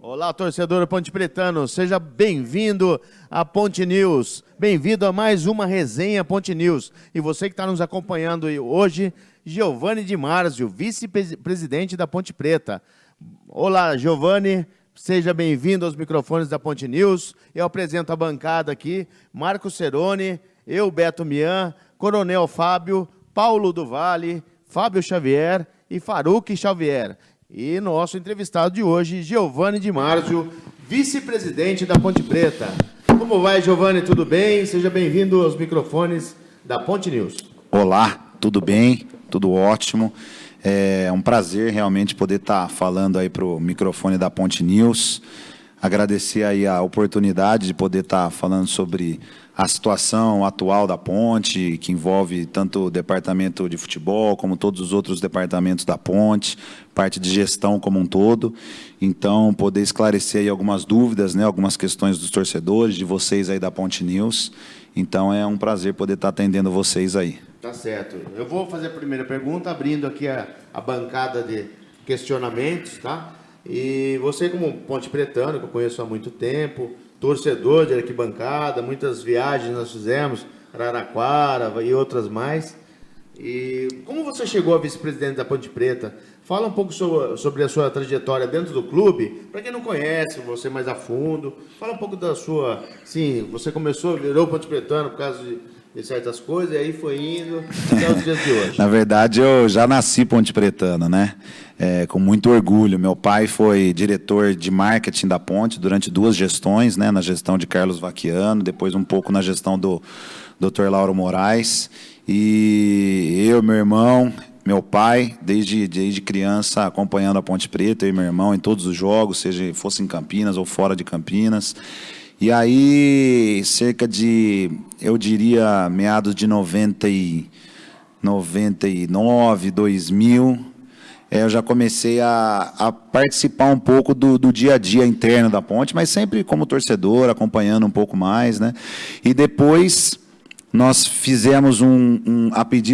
Olá, torcedor Ponte Pretano, seja bem-vindo à Ponte News, bem-vindo a mais uma resenha Ponte News. E você que está nos acompanhando hoje, Giovani Di Marzio, vice-presidente da Ponte Preta. Olá, Giovani, seja bem-vindo aos microfones da Ponte News. Eu apresento a bancada aqui, Marco Ceroni, eu, Beto Mian, Coronel Fábio, Paulo do Vale, Fábio Xavier e Faruque Xavier. E nosso entrevistado de hoje, Giovani Di Marzio, vice-presidente da Ponte Preta. Como vai, Giovani? Tudo bem? Seja bem-vindo aos microfones da Ponte News. Olá, tudo bem? Tudo ótimo. É um prazer realmente poder estar falando aí para o microfone da Ponte News. Agradecer aí a oportunidade de poder estar falando sobre a situação atual da Ponte, que envolve tanto o departamento de futebol, como todos os outros departamentos da Ponte, parte de gestão como um todo. Então, poder esclarecer aí algumas dúvidas, né, algumas questões dos torcedores, de vocês aí da Ponte News. Então, é um prazer poder estar atendendo vocês aí. Tá certo. Eu vou fazer a primeira pergunta, abrindo aqui a bancada de questionamentos, tá? E você, como Ponte Pretano, que eu conheço há muito tempo, torcedor de arquibancada, muitas viagens nós fizemos, Araraquara e outras mais. E como você chegou a vice-presidente da Ponte Preta? Fala um pouco sobre a sua trajetória dentro do clube, para quem não conhece você mais a fundo. Fala um pouco da sua... Sim, você virou Ponte Pretano por causa de certas coisas, e aí foi indo até os dias de hoje. Na verdade, eu já nasci Ponte Pretano, né? Com muito orgulho. Meu pai foi diretor de marketing da Ponte durante 2 gestões, né? Na gestão de Carlos Vacchiano, depois um pouco na gestão do Dr. Lauro Moraes. E eu, meu irmão, meu pai, desde criança, acompanhando a Ponte Preta, eu e meu irmão em todos os jogos, seja fosse em Campinas ou fora de Campinas. E aí, cerca de, eu diria, meados de 99, 2000, eu já comecei a participar um pouco do dia a dia interno da Ponte, mas sempre como torcedor, acompanhando um pouco mais, né? E depois nós fizemos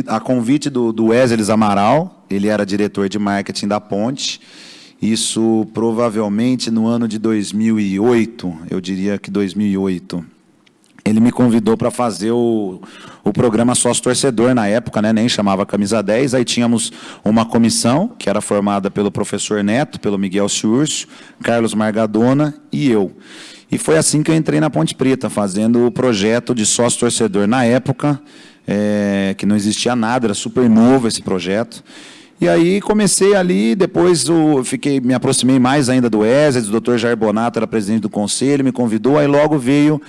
a convite do Wesley Amaral, ele era diretor de marketing da Ponte. Isso provavelmente no ano de 2008, eu diria que 2008. Ele me convidou para fazer o programa Sócio Torcedor na época, né? Nem chamava Camisa 10. Aí tínhamos uma comissão que era formada pelo professor Neto, pelo Miguel Ciurcio, Carlos Margadona e eu. E foi assim que eu entrei na Ponte Preta, fazendo o projeto de Sócio Torcedor na época, que não existia nada, era super novo esse projeto. E aí comecei ali, depois me aproximei mais ainda do Wesley, do Dr. Jair Bonato, era presidente do conselho, me convidou, aí logo veio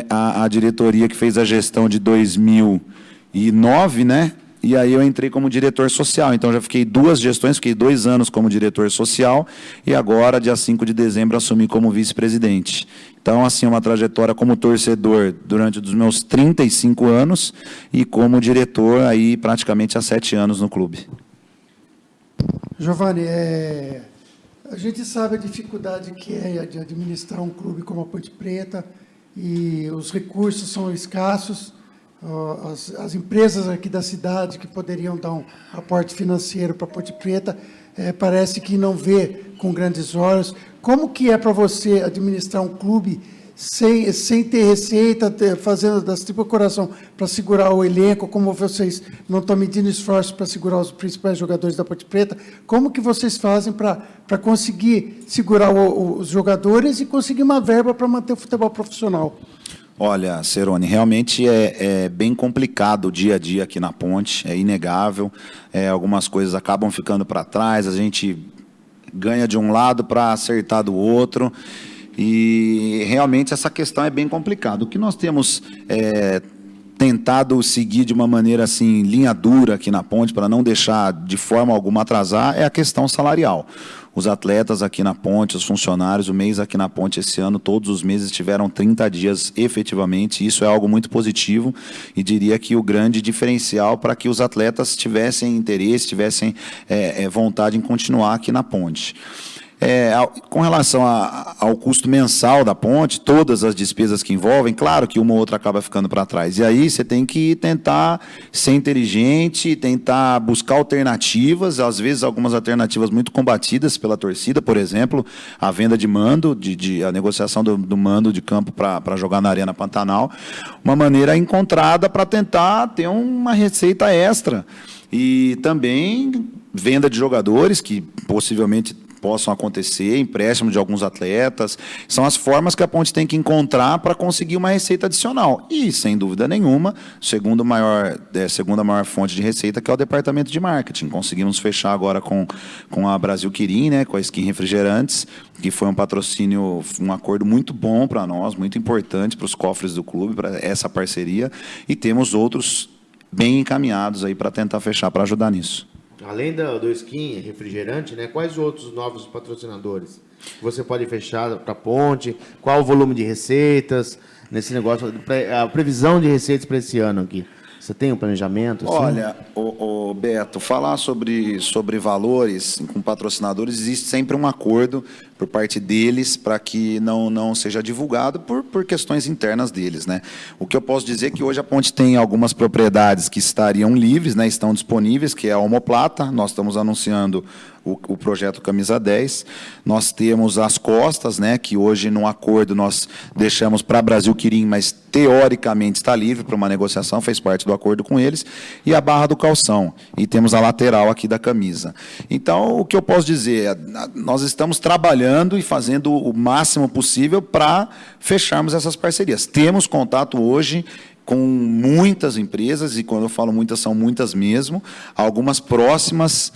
a diretoria que fez a gestão de 2009, né? E aí eu entrei como diretor social, então já fiquei 2 gestões, fiquei 2 anos como diretor social, e agora, dia 5 de dezembro, assumi como vice-presidente. Então, assim, uma trajetória como torcedor durante os meus 35 anos, e como diretor aí praticamente há 7 anos no clube. Giovani, a gente sabe a dificuldade que é de administrar um clube como a Ponte Preta, e os recursos são escassos. As empresas aqui da cidade que poderiam dar um aporte financeiro para a Ponte Preta parece que não vê com grandes olhos. Como que é para você administrar um clube sem ter receita, fazendo das tripas coração para segurar o elenco, como vocês não estão medindo esforços para segurar os principais jogadores da Ponte Preta? Como que vocês fazem para conseguir segurar os jogadores e conseguir uma verba para manter o futebol profissional? Olha, Ceroni, realmente é bem complicado o dia a dia aqui na Ponte, é inegável, algumas coisas acabam ficando para trás, a gente ganha de um lado para acertar do outro, e realmente essa questão é bem complicada. O que nós temos tentado seguir de uma maneira assim, linha dura aqui na Ponte, para não deixar de forma alguma atrasar, é a questão salarial. Os atletas aqui na Ponte, os funcionários, o mês aqui na Ponte esse ano, todos os meses tiveram 30 dias efetivamente. Isso é algo muito positivo e diria que o grande diferencial para que os atletas tivessem interesse, tivessem vontade em continuar aqui na Ponte. Com relação ao custo mensal da ponte, todas as despesas que envolvem, claro que uma ou outra acaba ficando para trás. E aí você tem que tentar ser inteligente, tentar buscar alternativas, às vezes algumas alternativas muito combatidas pela torcida, por exemplo, a venda de mando, a negociação do mando de campo para jogar na Arena Pantanal, uma maneira encontrada para tentar ter uma receita extra. E também venda de jogadores, que possivelmente possam acontecer, empréstimo de alguns atletas, são as formas que a Ponte tem que encontrar para conseguir uma receita adicional. E, sem dúvida nenhuma, segunda maior fonte de receita, que é o departamento de marketing. Conseguimos fechar agora com a Brasil Quirim, né, com a Skin Refrigerantes, que foi um patrocínio, um acordo muito bom para nós, muito importante para os cofres do clube, para essa parceria, e temos outros bem encaminhados aí para tentar fechar, para ajudar nisso. Além do Skin Refrigerante, né, quais outros novos patrocinadores você pode fechar para a Ponte? Qual o volume de receitas nesse negócio? A previsão de receitas para esse ano aqui? Você tem um planejamento? Assim? Olha, Beto, falar sobre valores com patrocinadores, existe sempre um acordo por parte deles para que não seja divulgado por questões internas deles, né? O que eu posso dizer é que hoje a Ponte tem algumas propriedades que estariam livres, né, estão disponíveis, que é a Omoplata, nós estamos anunciando o projeto Camisa 10. Nós temos as costas, né, que hoje, num acordo, nós deixamos para Brasil Quirim, mas teoricamente está livre para uma negociação, fez parte do acordo com eles, e a barra do calção. E temos a lateral aqui da camisa. Então, o que eu posso dizer, nós estamos trabalhando e fazendo o máximo possível para fecharmos essas parcerias. Temos contato hoje com muitas empresas, e quando eu falo muitas, são muitas mesmo, algumas próximas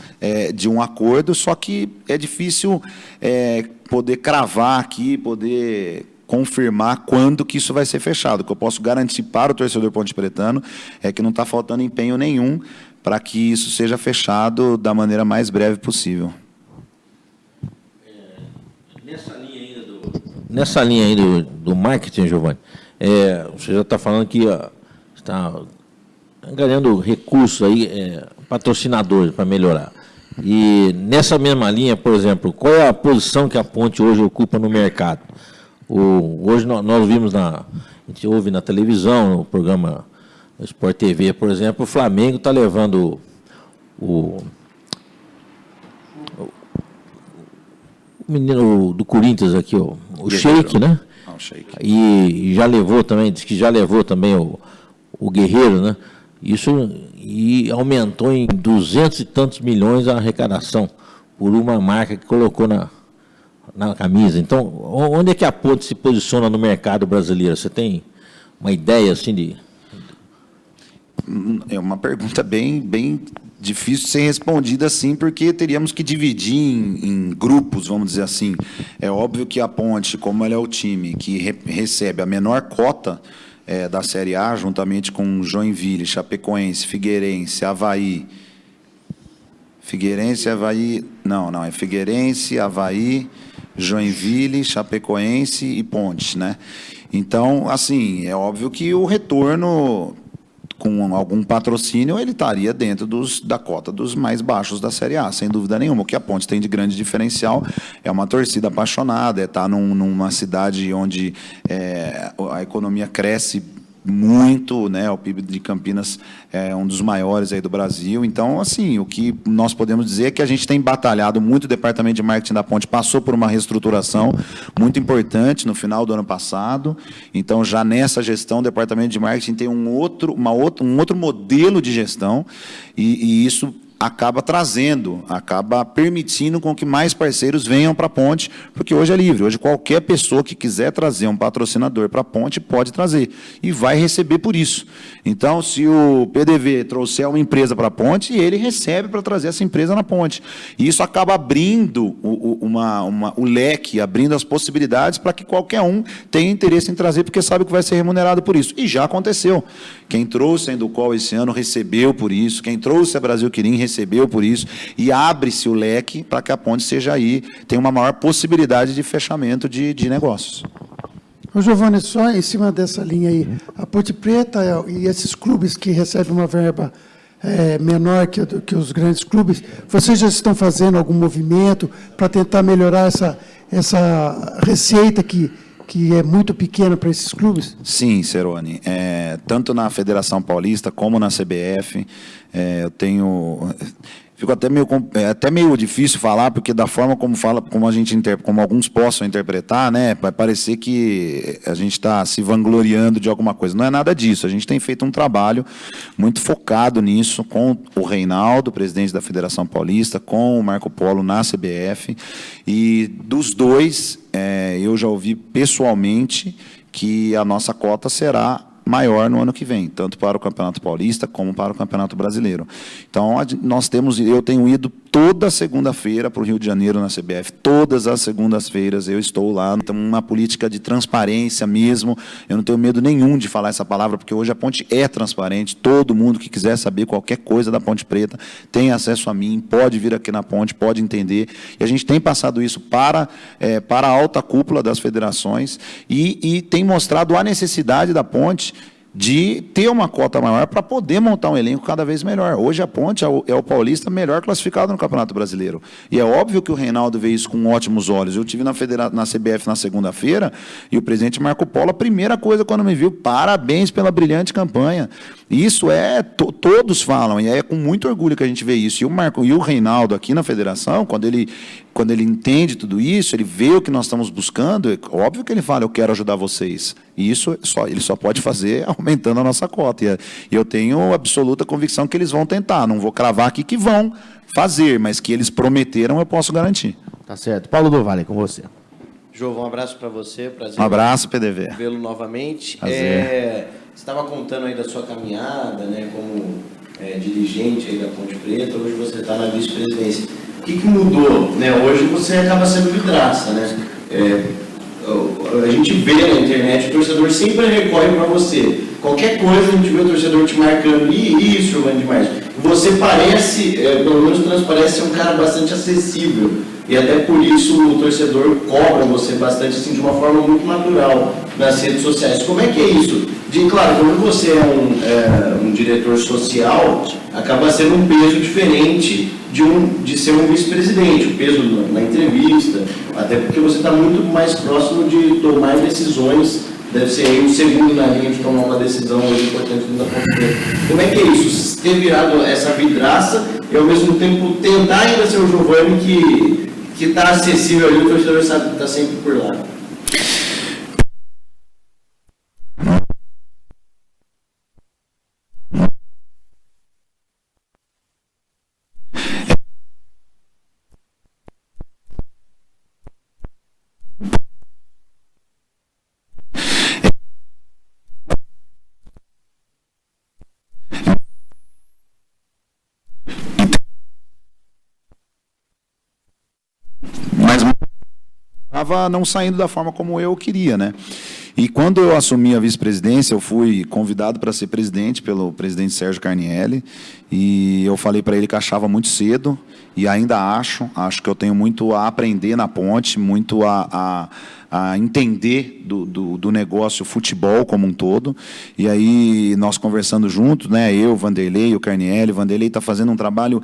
de um acordo, só que é difícil poder cravar aqui, poder confirmar quando que isso vai ser fechado. O que eu posso garantir para o torcedor pontepretano é que não está faltando empenho nenhum para que isso seja fechado da maneira mais breve possível. Nessa linha ainda do marketing, Giovanni, você já está falando que está ganhando recursos aí, patrocinadores para melhorar. E nessa mesma linha, por exemplo, qual é a posição que a Ponte hoje ocupa no mercado? Hoje nós vimos a gente ouve na televisão, no programa Sport TV, por exemplo, o Flamengo está levando o menino do Corinthians aqui, o Sheik, né? E já levou também, diz que já levou também o Guerreiro, né? Isso e aumentou em 200 e tantos milhões a arrecadação por uma marca que colocou na camisa. Então, onde é que a Ponte se posiciona no mercado brasileiro? Você tem uma ideia assim de... É uma pergunta bem difícil de ser respondida assim, porque teríamos que dividir em grupos, vamos dizer assim. É óbvio que a Ponte, como ela é o time que recebe a menor cota da Série A, juntamente com Joinville, Chapecoense, Figueirense, Avaí... Figueirense, Avaí, Joinville, Chapecoense e Ponte, né? Então, assim, é óbvio que o retorno com algum patrocínio, ele estaria dentro da cota dos mais baixos da Série A, sem dúvida nenhuma. O que a Ponte tem de grande diferencial é uma torcida apaixonada, estar numa cidade onde a economia cresce muito, né? O PIB de Campinas é um dos maiores aí do Brasil. Então, assim, o que nós podemos dizer é que a gente tem batalhado muito. O departamento de marketing da Ponte passou por uma reestruturação muito importante no final do ano passado. Então, já nessa gestão, o departamento de marketing tem um outro modelo de gestão, e isso acaba permitindo com que mais parceiros venham para a Ponte, porque hoje é livre. Hoje qualquer pessoa que quiser trazer um patrocinador para a Ponte pode trazer e vai receber por isso. Então, se o PDV trouxer uma empresa para a Ponte, ele recebe para trazer essa empresa na Ponte. E isso acaba abrindo o leque, abrindo as possibilidades para que qualquer um tenha interesse em trazer, porque sabe que vai ser remunerado por isso. E já aconteceu. Quem trouxe a Inducol esse ano recebeu por isso, quem trouxe a Brasil Quirim recebeu por isso, e abre-se o leque para que a Ponte seja aí, tenha uma maior possibilidade de fechamento de negócios. Ô, Giovanni, só em cima dessa linha aí, a Ponte Preta e esses clubes que recebem uma verba menor que os grandes clubes. Vocês já estão fazendo algum movimento para tentar melhorar essa receita que é muito pequena para esses clubes? Sim, Ceroni. Tanto na Federação Paulista como na CBF, eu tenho... Fico até meio difícil falar, porque da forma como alguns possam interpretar, né, vai parecer que a gente está se vangloriando de alguma coisa. Não é nada disso. A gente tem feito um trabalho muito focado nisso, com o Reinaldo, presidente da Federação Paulista, com o Marco Polo na CBF, e dos dois, eu já ouvi pessoalmente que a nossa cota será maior no ano que vem, tanto para o Campeonato Paulista como para o Campeonato Brasileiro. Então, eu tenho ido toda segunda-feira para o Rio de Janeiro na CBF, todas as segundas-feiras eu estou lá. Então, uma política de transparência mesmo, eu não tenho medo nenhum de falar essa palavra, porque hoje a Ponte é transparente, todo mundo que quiser saber qualquer coisa da Ponte Preta tem acesso a mim, pode vir aqui na Ponte, pode entender, e a gente tem passado isso para a alta cúpula das federações e tem mostrado a necessidade da Ponte de ter uma cota maior para poder montar um elenco cada vez melhor. Hoje a Ponte é o paulista melhor classificado no Campeonato Brasileiro. E é óbvio que o Reinaldo vê isso com ótimos olhos. Eu estive na CBF na segunda-feira e o presidente Marco Polo, a primeira coisa quando me viu, parabéns pela brilhante campanha. Isso todos falam, e é com muito orgulho que a gente vê isso. E o Reinaldo aqui na federação, quando ele entende tudo isso, ele vê o que nós estamos buscando, é óbvio que ele fala, eu quero ajudar vocês. E isso ele só pode fazer aumentando a nossa cota. E eu tenho absoluta convicção que eles vão tentar. Não vou cravar aqui que vão fazer, mas que eles prometeram, eu posso garantir. Tá certo. Paulo do Vale, com você. João, um abraço para você. Prazer. Um abraço, PDV. Vê-lo novamente. Prazer. Você estava contando aí da sua caminhada, né, como dirigente aí da Ponte Preta. Hoje você está na vice-presidência. O que mudou? Né? Hoje você acaba sendo vidraça, né? A gente vê na internet, o torcedor sempre recorre para você. Qualquer coisa a gente vê o torcedor te marcando. E isso, Giovanni demais. Você parece, pelo menos transparece ser um cara bastante acessível. E até por isso o torcedor cobra você bastante, assim, de uma forma muito natural nas redes sociais. Como é que é isso? Claro, quando você é um diretor social, acaba sendo um peso diferente de ser um vice-presidente, o peso na entrevista, até porque você está muito mais próximo de tomar decisões, deve ser aí o segundo na linha de tomar uma decisão hoje importante da Ponte Preta. Como é que é isso? Ter virado essa vidraça e ao mesmo tempo tentar ainda ser o Giovanni que está acessível ali, o torcedor sabe que está sempre por lá. Estava não saindo da forma como eu queria, né? E quando eu assumi a vice-presidência, eu fui convidado para ser presidente pelo presidente Sérgio Carnielli, e eu falei para ele que achava muito cedo, e ainda acho que eu tenho muito a aprender na Ponte, muito a entender do negócio futebol como um todo. E aí, nós conversando juntos, né, eu, Vanderlei, o Carnielli, o Vanderlei está fazendo um trabalho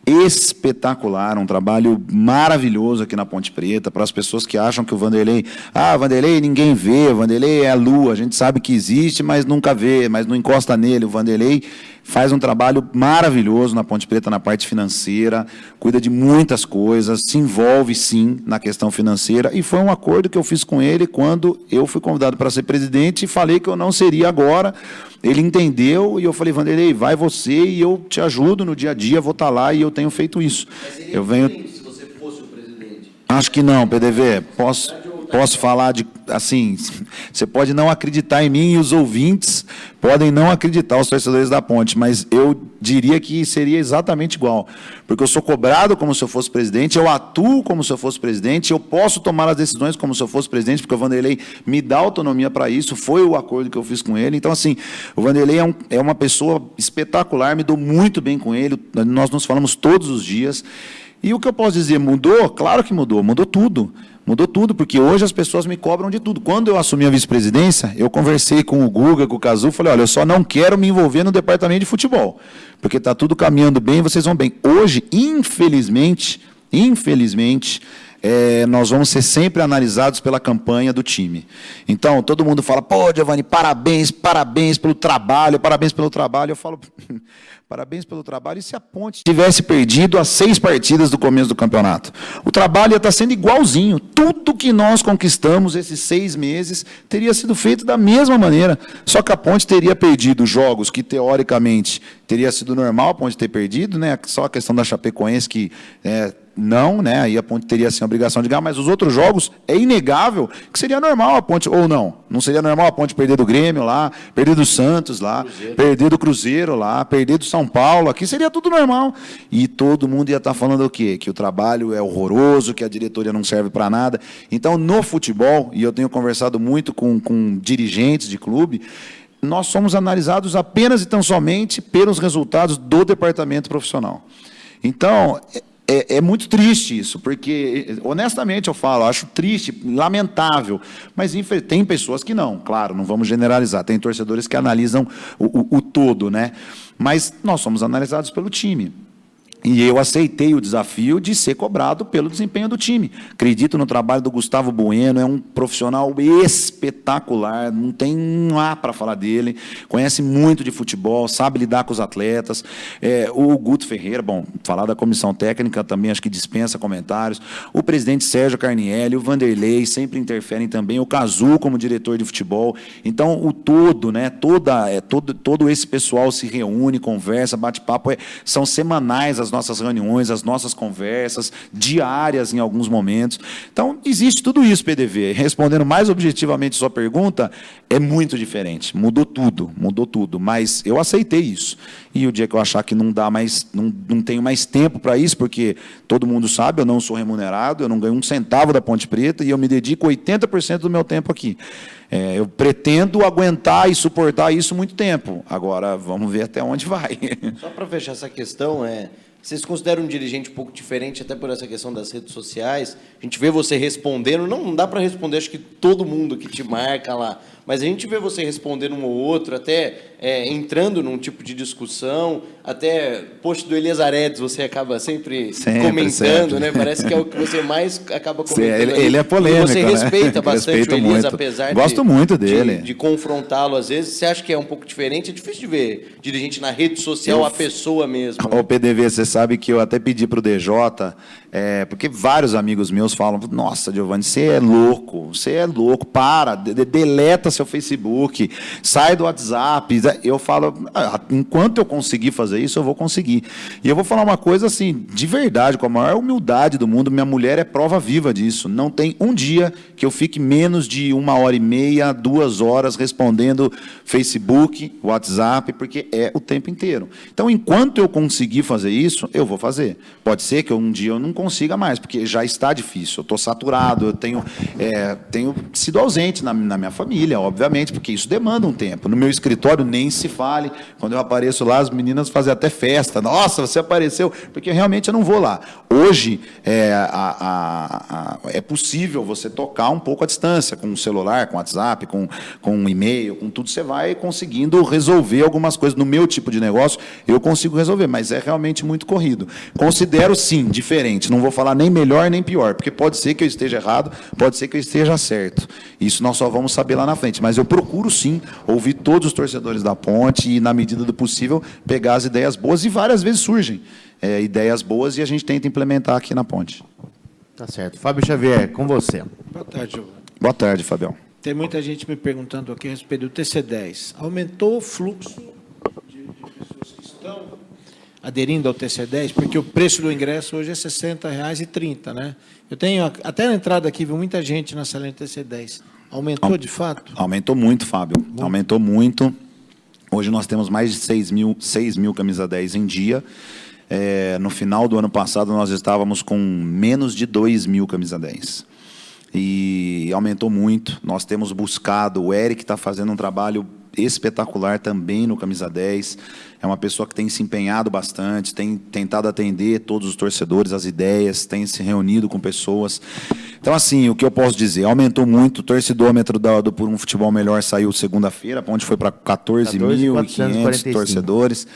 espetacular, um trabalho maravilhoso aqui na Ponte Preta, para as pessoas que acham que o Vanderlei, Vanderlei ninguém vê, o Vanderlei é a lua, a gente sabe que existe, mas nunca vê, mas não encosta nele. O Vanderlei faz um trabalho maravilhoso na Ponte Preta, na parte financeira, cuida de muitas coisas, se envolve sim na questão financeira, e foi um acordo que eu fiz com ele quando eu fui convidado para ser presidente e falei que eu não seria agora. Ele entendeu e eu falei, Vanderlei, vai você e eu te ajudo no dia a dia, vou estar lá, e eu tenho feito isso. Mas seria eu venho... se você fosse o presidente? Acho que não, PDV. Posso falar de, assim, você pode não acreditar em mim e os ouvintes podem não acreditar, os torcedores da Ponte, mas eu diria que seria exatamente igual, porque eu sou cobrado como se eu fosse presidente, eu atuo como se eu fosse presidente, eu posso tomar as decisões como se eu fosse presidente, porque o Vanderlei me dá autonomia para isso, foi o acordo que eu fiz com ele. Então, assim, o Vanderlei é uma pessoa espetacular, me dou muito bem com ele, nós nos falamos todos os dias. E o que eu posso dizer, mudou? Claro que mudou tudo. Mudou tudo, porque hoje as pessoas me cobram de tudo. Quando eu assumi a vice-presidência, eu conversei com o Guga, com o Cazu, falei, olha, eu só não quero me envolver no departamento de futebol, porque está tudo caminhando bem, vocês vão bem. Hoje, infelizmente, nós vamos ser sempre analisados pela campanha do time. Então, todo mundo fala, pô, Giovani, parabéns pelo trabalho, parabéns pelo trabalho. Eu falo, parabéns pelo trabalho. E se a Ponte tivesse perdido as 6 partidas do começo do campeonato? O trabalho ia estar sendo igualzinho. Tudo que nós conquistamos esses 6 meses teria sido feito da mesma maneira. Só que a Ponte teria perdido jogos que, teoricamente, teria sido normal a Ponte ter perdido, né? Só a questão da Chapecoense que... não, né? Aí a Ponte teria assim, a obrigação de ganhar, mas os outros jogos é inegável que seria normal a Ponte, ou não. Não seria normal a Ponte perder do Grêmio lá, perder do Santos lá, perder do Cruzeiro lá, perder do São Paulo, aqui seria tudo normal. E todo mundo ia estar falando o quê? Que o trabalho é horroroso, que a diretoria não serve para nada. Então, no futebol, e eu tenho conversado muito com dirigentes de clube, nós somos analisados apenas e tão somente pelos resultados do departamento profissional. Então, é muito triste isso, porque, honestamente eu falo, acho triste, lamentável, mas tem pessoas que não, claro, não vamos generalizar, tem torcedores que analisam o todo, né? Mas nós somos analisados pelo time. E eu aceitei o desafio de ser cobrado pelo desempenho do time. Acredito no trabalho do Gustavo Bueno, é um profissional espetacular, não tem um A para falar dele, conhece muito de futebol, sabe lidar com os atletas. O Guto Ferreira, bom, falar da comissão técnica também acho que dispensa comentários. O presidente Sérgio Carnielli, o Vanderlei sempre interferem também, o Cazu como diretor de futebol. Então, o todo, né, todo esse pessoal se reúne, conversa, bate papo, são semanais as nossas reuniões, as nossas conversas, diárias em alguns momentos. Então, existe tudo isso, PDV. Respondendo mais objetivamente a sua pergunta, é muito diferente. Mudou tudo, mas eu aceitei isso. E o dia que eu achar que não dá mais, não tenho mais tempo para isso, porque todo mundo sabe, eu não sou remunerado, eu não ganho um centavo da Ponte Preta e eu me dedico 80% do meu tempo aqui. Eu pretendo aguentar e suportar isso muito tempo. Agora, vamos ver até onde vai. Só para fechar essa questão, vocês consideram um dirigente um pouco diferente, até por essa questão das redes sociais? A gente vê você respondendo, não dá para responder, acho que todo mundo que te marca lá, mas a gente vê você respondendo um ou outro, até entrando num tipo de discussão, até post do Elias Aredes você acaba sempre comentando, né? Parece que é o que você mais acaba comentando. Ele é polêmico, você respeita bastante o Elias, apesar Gosto muito dele. De confrontá-lo às vezes. Você acha que é um pouco diferente? É difícil de ver dirigente na rede social, a pessoa mesmo. Ô, PDV, você sabe que eu até pedi para o DJ, porque vários amigos meus falam, nossa, Giovani, você é louco, para, deleta seu Facebook, sai do WhatsApp. Eu falo, enquanto eu conseguir fazer isso, eu vou conseguir. E eu vou falar uma coisa assim, de verdade, com a maior humildade do mundo, minha mulher é prova viva disso. Não tem um dia que eu fique menos de 1h30, 2 horas respondendo Facebook, WhatsApp, porque é o tempo inteiro. Então, enquanto eu conseguir fazer isso, eu vou fazer. Pode ser que um dia eu não consiga mais, porque já está difícil, eu estou saturado, eu tenho sido ausente na minha família, obviamente, porque isso demanda um tempo. No meu escritório, nem se fale. Quando eu apareço lá, as meninas fazem até festa. Nossa, você apareceu. Porque realmente eu não vou lá. Hoje, é possível você tocar um pouco à distância, com o celular, com o WhatsApp, com um e-mail, com tudo. Você vai conseguindo resolver algumas coisas. No meu tipo de negócio, eu consigo resolver, mas é realmente muito corrido. Considero, sim, diferente. Não vou falar nem melhor nem pior, porque pode ser que eu esteja errado, pode ser que eu esteja certo. Isso nós só vamos saber lá na frente. Mas eu procuro, sim, ouvir todos os torcedores da Ponte e, na medida do possível, pegar as ideias boas, e várias vezes surgem ideias boas e a gente tenta implementar aqui na Ponte. Tá certo. Fábio Xavier, com você. Boa tarde, Giovani. Boa tarde, Fabião. Tem muita gente me perguntando aqui a respeito do TC10. Aumentou o fluxo de pessoas que estão aderindo ao TC10, porque o preço do ingresso hoje é R$ 60,30, né? Eu tenho, até na entrada aqui, vi muita gente na sala de TC10. Aumentou de fato? Aumentou muito, Fábio. Aumentou muito. Hoje nós temos mais de 6 mil camisa 10 em dia. No final do ano passado, nós estávamos com menos de 2 mil camisa 10. E aumentou muito. Nós temos buscado, o Eric está fazendo um trabalho espetacular também no Camisa 10. É uma pessoa que tem se empenhado bastante, tem tentado atender todos os torcedores, as ideias, tem se reunido com pessoas. Então, assim, o que eu posso dizer? Aumentou muito, o torcedômetro do Por um Futebol Melhor saiu segunda-feira, a Ponte foi para 14.500 torcedores.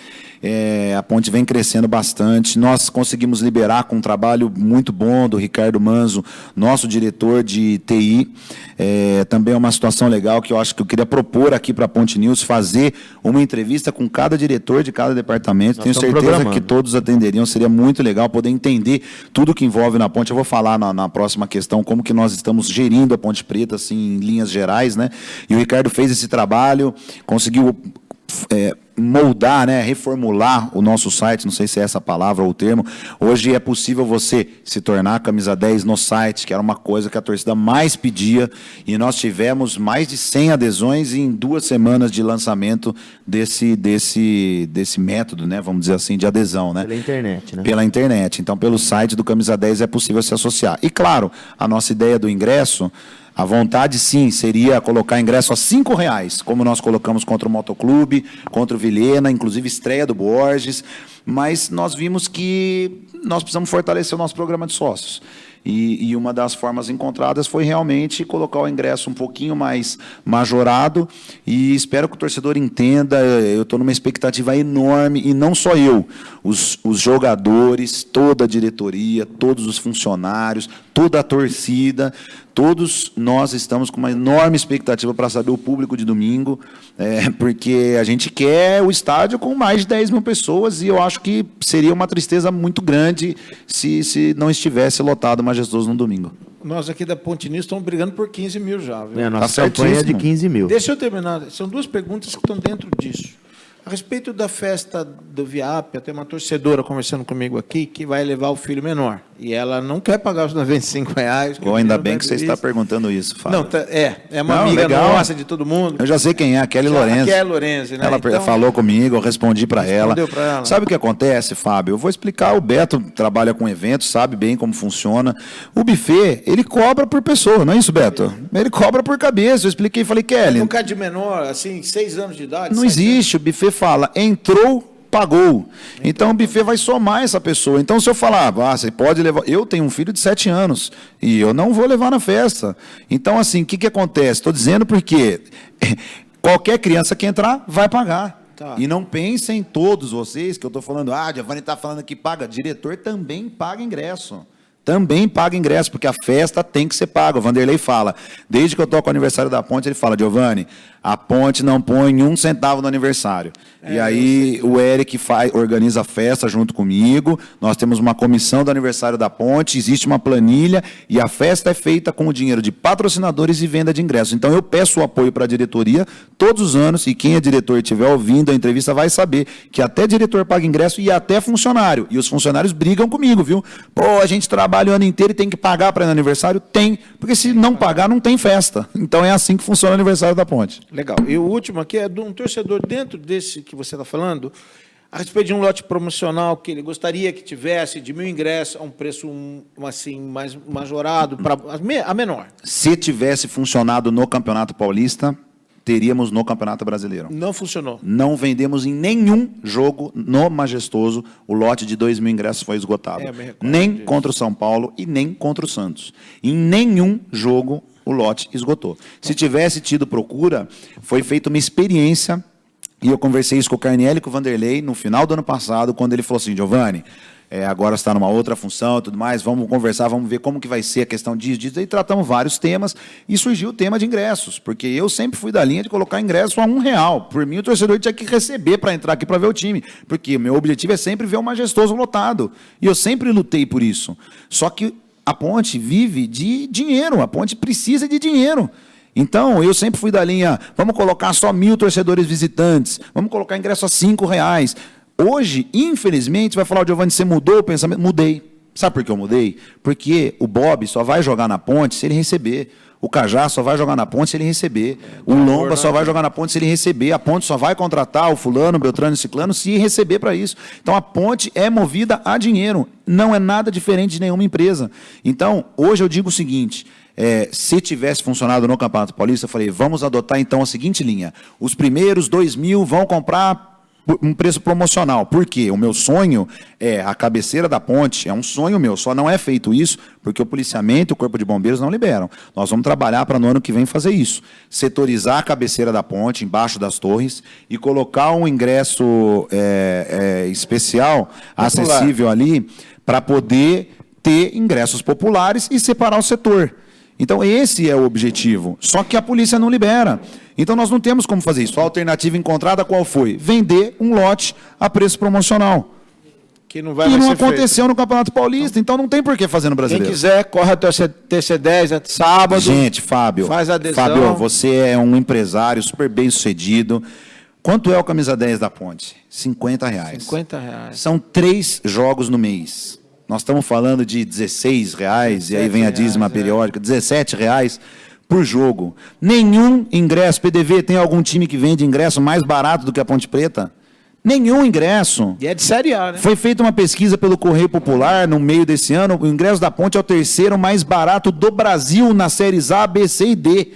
A Ponte vem crescendo bastante. Nós conseguimos liberar com um trabalho muito bom do Ricardo Manzo, nosso diretor de TI. Também é uma situação legal que eu acho que eu queria propor aqui para a Ponte News, fazer uma entrevista com cada diretor de cada departamento. Tenho certeza que todos atenderiam, seria muito legal poder entender tudo que envolve na Ponte. Eu vou falar na próxima questão como que nós estamos gerindo a Ponte Preta, assim, em linhas gerais, né? E o Ricardo fez esse trabalho, conseguiu moldar, né, reformular o nosso site, não sei se é essa a palavra ou o termo. Hoje é possível você se tornar Camisa 10 no site, que era uma coisa que a torcida mais pedia, e nós tivemos mais de 100 adesões em 2 semanas de lançamento desse método, né, vamos dizer assim, de adesão, né? Pela internet, né? Pela internet. Então, pelo site do Camisa 10 é possível se associar. E, claro, a nossa ideia do ingresso, a vontade, sim, seria colocar ingresso a R$5, como nós colocamos contra o Motoclube, contra o Vilhena, inclusive estreia do Borges, mas nós vimos que nós precisamos fortalecer o nosso programa de sócios. E uma das formas encontradas foi realmente colocar o ingresso um pouquinho mais majorado, e espero que o torcedor entenda. Eu estou numa expectativa enorme, e não só eu, os jogadores, toda a diretoria, todos os funcionários, toda a torcida, todos nós estamos com uma enorme expectativa para saber o público de domingo, porque a gente quer o estádio com mais de 10 mil pessoas, e eu acho que seria uma tristeza muito grande se não estivesse lotado Majestoso no domingo. Nós aqui da Ponte News estamos brigando por 15 mil já, viu? A nossa campanha é de 15 mil. Deixa eu terminar. São 2 perguntas que estão dentro disso. A respeito da festa do VIAP, tem uma torcedora conversando comigo aqui que vai levar o filho menor. E ela não quer pagar os R$95. Ou ainda bem que você está perguntando isso, Fábio. Não, é uma amiga legal. nossa, de todo mundo. Eu já sei quem é, a Kelly Lorenzi. Kelly Lorenzi, né? Ela falou comigo, eu respondi para ela. Pra ela. Sabe o que acontece, Fábio? Eu vou explicar, o Beto trabalha com eventos, sabe bem como funciona. O buffet, ele cobra por pessoa, não é isso, Beto? Ele cobra por cabeça. Eu expliquei, falei, Kelly... Um cara de menor, assim, 6 anos de idade... Não existe, o buffet fala, entrou... pagou. Então o buffet vai somar essa pessoa. Então se eu falar, você pode levar... Eu tenho um filho de 7 anos e eu não vou levar na festa. Então assim, o que acontece? Estou dizendo porque qualquer criança que entrar vai pagar. Tá. E não pensem todos vocês que eu estou falando, Giovanni está falando que paga. Diretor também paga ingresso. Também paga ingresso, porque a festa tem que ser paga. O Vanderlei fala, desde que eu toco o aniversário da Ponte, ele fala, Giovanni, a Ponte não põe 1 centavo no aniversário. E aí o Eric organiza a festa junto comigo, nós temos uma comissão do aniversário da Ponte, existe uma planilha, e a festa é feita com o dinheiro de patrocinadores e venda de ingressos. Então eu peço o apoio para a diretoria todos os anos, e quem é diretor e estiver ouvindo a entrevista vai saber que até diretor paga ingresso e até funcionário. E os funcionários brigam comigo, viu? Pô, a gente trabalha o ano inteiro e tem que pagar para ir no aniversário? Tem, porque se não pagar, não tem festa. Então é assim que funciona o aniversário da Ponte. Legal. E o último aqui é de um torcedor dentro desse que você está falando, a respeito de um lote promocional que ele gostaria que tivesse de 1.000 ingressos a um preço assim, mais majorado, para a menor. Se tivesse funcionado no Campeonato Paulista, teríamos no Campeonato Brasileiro. Não funcionou. Não vendemos em nenhum jogo no Majestoso. O lote de 2.000 ingressos foi esgotado. Nem disso. Contra o São Paulo e nem contra o Santos. Em nenhum jogo o lote esgotou. Se tivesse tido procura, foi feita uma experiência, e eu conversei isso com o Carnielli e com o Vanderlei no final do ano passado, quando ele falou assim, Giovanni, agora está numa outra função e tudo mais, vamos conversar, vamos ver como que vai ser a questão disso, e tratamos vários temas, e surgiu o tema de ingressos, porque eu sempre fui da linha de colocar ingresso a R$1. Por mim, o torcedor tinha que receber para entrar aqui para ver o time, porque o meu objetivo é sempre ver o Majestoso lotado, e eu sempre lutei por isso. Só que a Ponte vive de dinheiro, a Ponte precisa de dinheiro. Então, eu sempre fui da linha, vamos colocar só 1.000 torcedores visitantes, vamos colocar ingresso a R$5. Hoje, infelizmente, vai falar, Giovanni, você mudou o pensamento? Mudei. Sabe por que eu mudei? Porque o Bob só vai jogar na Ponte se ele receber. O Cajá só vai jogar na Ponte se ele receber. O Lomba só vai jogar na Ponte se ele receber. A Ponte só vai contratar o fulano, o Beltrano e o Ciclano se receber para isso. Então, a Ponte é movida a dinheiro. Não é nada diferente de nenhuma empresa. Então, hoje eu digo o seguinte, se tivesse funcionado no Campeonato Paulista, eu falei, vamos adotar então a seguinte linha. Os primeiros 2.000 vão comprar um preço promocional. Por quê? O meu sonho é a cabeceira da ponte, é um sonho meu, só não é feito isso porque o policiamento e o corpo de bombeiros não liberam. Nós vamos trabalhar para no ano que vem fazer isso. Setorizar a cabeceira da ponte, embaixo das torres, e colocar um ingresso especial, acessível ali, para poder ter ingressos populares e separar o setor. Então, esse é o objetivo. Só que a polícia não libera. Então, nós não temos como fazer isso. A alternativa encontrada qual foi? Vender um lote a preço promocional. Que não vai E mais não ser aconteceu feito. no Campeonato Paulista. Então, não tem por que fazer no Quem Brasileiro. quiser, corre até o TC10, é sábado. Gente, Fábio. Faz a adesão. Fábio, você é um empresário super bem sucedido. Quanto é o camisa 10 da Ponte? R$50. R$50. São 3 jogos no mês. Nós estamos falando de R$16, e aí vem a dízima periódica, R$17 por jogo. Nenhum ingresso, PDV, tem algum time que vende ingresso mais barato do que a Ponte Preta? Nenhum ingresso. E é de Série A, né? Foi feita uma pesquisa pelo Correio Popular no meio desse ano, o ingresso da Ponte é o terceiro mais barato do Brasil nas séries A, B, C e D.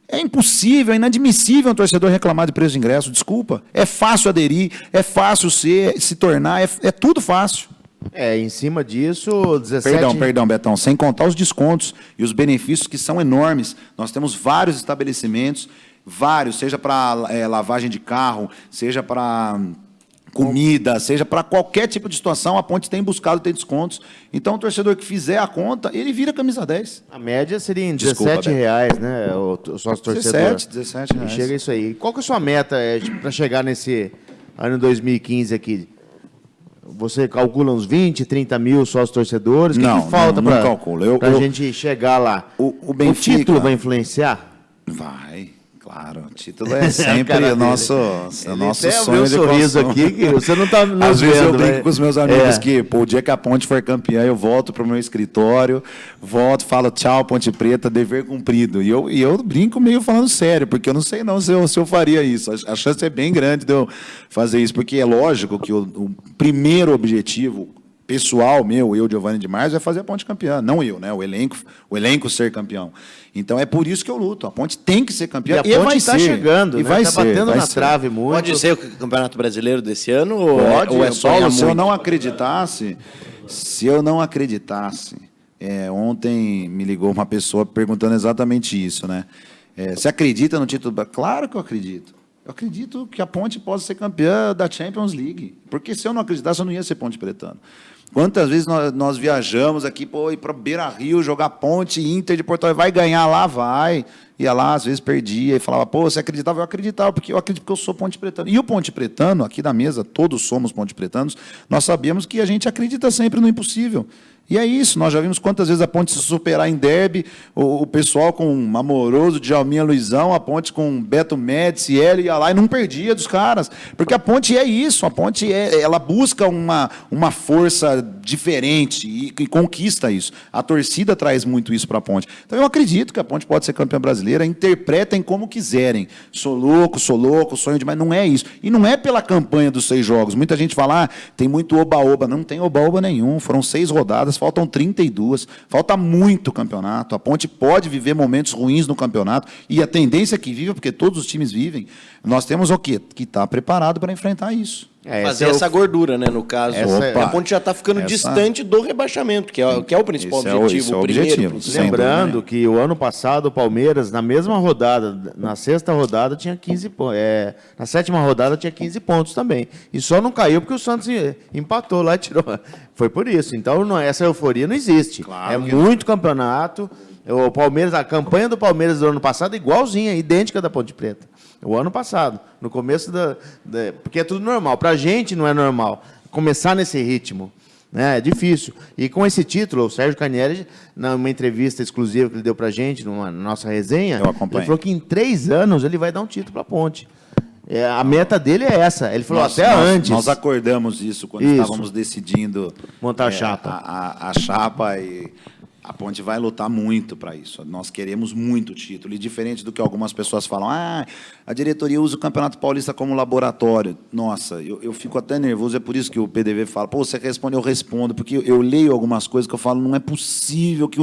É impossível, é inadmissível um torcedor reclamar de preço de ingresso, desculpa. É fácil aderir, é fácil se tornar, é tudo fácil. Em cima disso, 17... Perdão, Betão, sem contar os descontos e os benefícios que são enormes. Nós temos vários estabelecimentos, seja para lavagem de carro, seja para comida, seja para qualquer tipo de situação, a Ponte tem buscado ter descontos. Então, o torcedor que fizer a conta, ele vira camisa 10. A média seria em Desculpa, R$17, né? O sócio torcedor. 17 E reais. chega isso aí. Qual que é a sua meta para chegar nesse ano 2015 aqui? Você calcula uns 20, 30 mil sócios torcedores? O que falta não calculo. Para a gente chegar lá? O Benfica, título vai influenciar? Vai, claro. O título é sempre o nosso sonho de sorriso consumo. aqui, que você não está nos Às vezes eu vendo, brinco né? com os meus amigos que o dia que a Ponte for campeã, eu volto para o meu escritório, falo tchau, Ponte Preta, dever cumprido. E eu brinco meio falando sério, porque eu não sei não se eu faria isso. A chance é bem grande de eu fazer isso, porque é lógico que o primeiro objetivo pessoal meu, Giovani de Marzo, é fazer a Ponte campeã, não eu, né? O elenco ser campeão. Então é por isso que eu luto. A Ponte tem que ser campeã. E a Ponte está chegando, e né? vai Está ser, batendo vai na ser. trave muito. Pode ser o Campeonato Brasileiro desse ano ou é só Paulo, se eu muito? não acreditasse, ontem me ligou uma pessoa perguntando exatamente isso, né? Você acredita no título? Claro que eu acredito. Eu acredito que a Ponte possa ser campeã da Champions League. Porque se eu não acreditasse, eu não ia ser Ponte Pretano. Quantas vezes nós viajamos aqui ir para Beira-Rio, jogar Ponte, Inter de Porto Alegre, vai ganhar lá, vai. Ia lá, às vezes perdia e falava, você acreditava? Eu acreditava, porque eu acredito que eu sou Ponte Pretano. E o Ponte Pretano, aqui da mesa, todos somos Ponte Pretanos, nós sabemos que a gente acredita sempre no impossível. E é isso, nós já vimos quantas vezes a Ponte se superar em derby, o pessoal com um amoroso Djalminha Luizão, a Ponte com Beto Médici, ele ia lá e não perdia dos caras. Porque a Ponte é isso, a Ponte ela busca uma força diferente e conquista isso. A torcida traz muito isso para a Ponte. Então eu acredito que a Ponte pode ser campeã brasileira, interpretem como quiserem. Sou louco, sonho demais, não é isso. E não é pela campanha dos 6 jogos. Muita gente fala, tem muito oba-oba. Não tem oba-oba nenhum, foram 6 rodadas, faltam 32, falta muito campeonato. A Ponte pode viver momentos ruins no campeonato, e a tendência é que viva, porque todos os times vivem. Nós temos o quê? Que estar preparado para enfrentar isso. Fazer essa gordura, né, no caso. A Ponte já está ficando distante do rebaixamento, que é o principal objetivo, o primeiro. Lembrando que o ano passado o Palmeiras, na mesma rodada, na 6ª rodada, tinha 15 pontos. Na 7ª rodada tinha 15 pontos também. E só não caiu porque o Santos empatou lá e tirou. Foi por isso. Então, essa euforia não existe. Claro muito campeonato. O Palmeiras, a campanha do Palmeiras do ano passado é igualzinha, idêntica da Ponte Preta. O ano passado, no começo porque é tudo normal. Para a gente não é normal começar nesse ritmo, né? É difícil. E com esse título, o Sérgio Canieri, numa entrevista exclusiva que ele deu para a gente, na nossa resenha, ele falou que em 3 anos ele vai dar um título para a Ponte. A meta dele é essa. Ele falou até antes. Nós acordamos isso quando estávamos decidindo montar a chapa. A chapa, e a Ponte vai lutar muito para isso. Nós queremos muito título. E diferente do que algumas pessoas falam, a diretoria usa o Campeonato Paulista como laboratório. Nossa, eu fico até nervoso. É por isso que o PDV fala, pô, você responde, eu respondo. Porque eu leio algumas coisas que eu falo, não é possível que...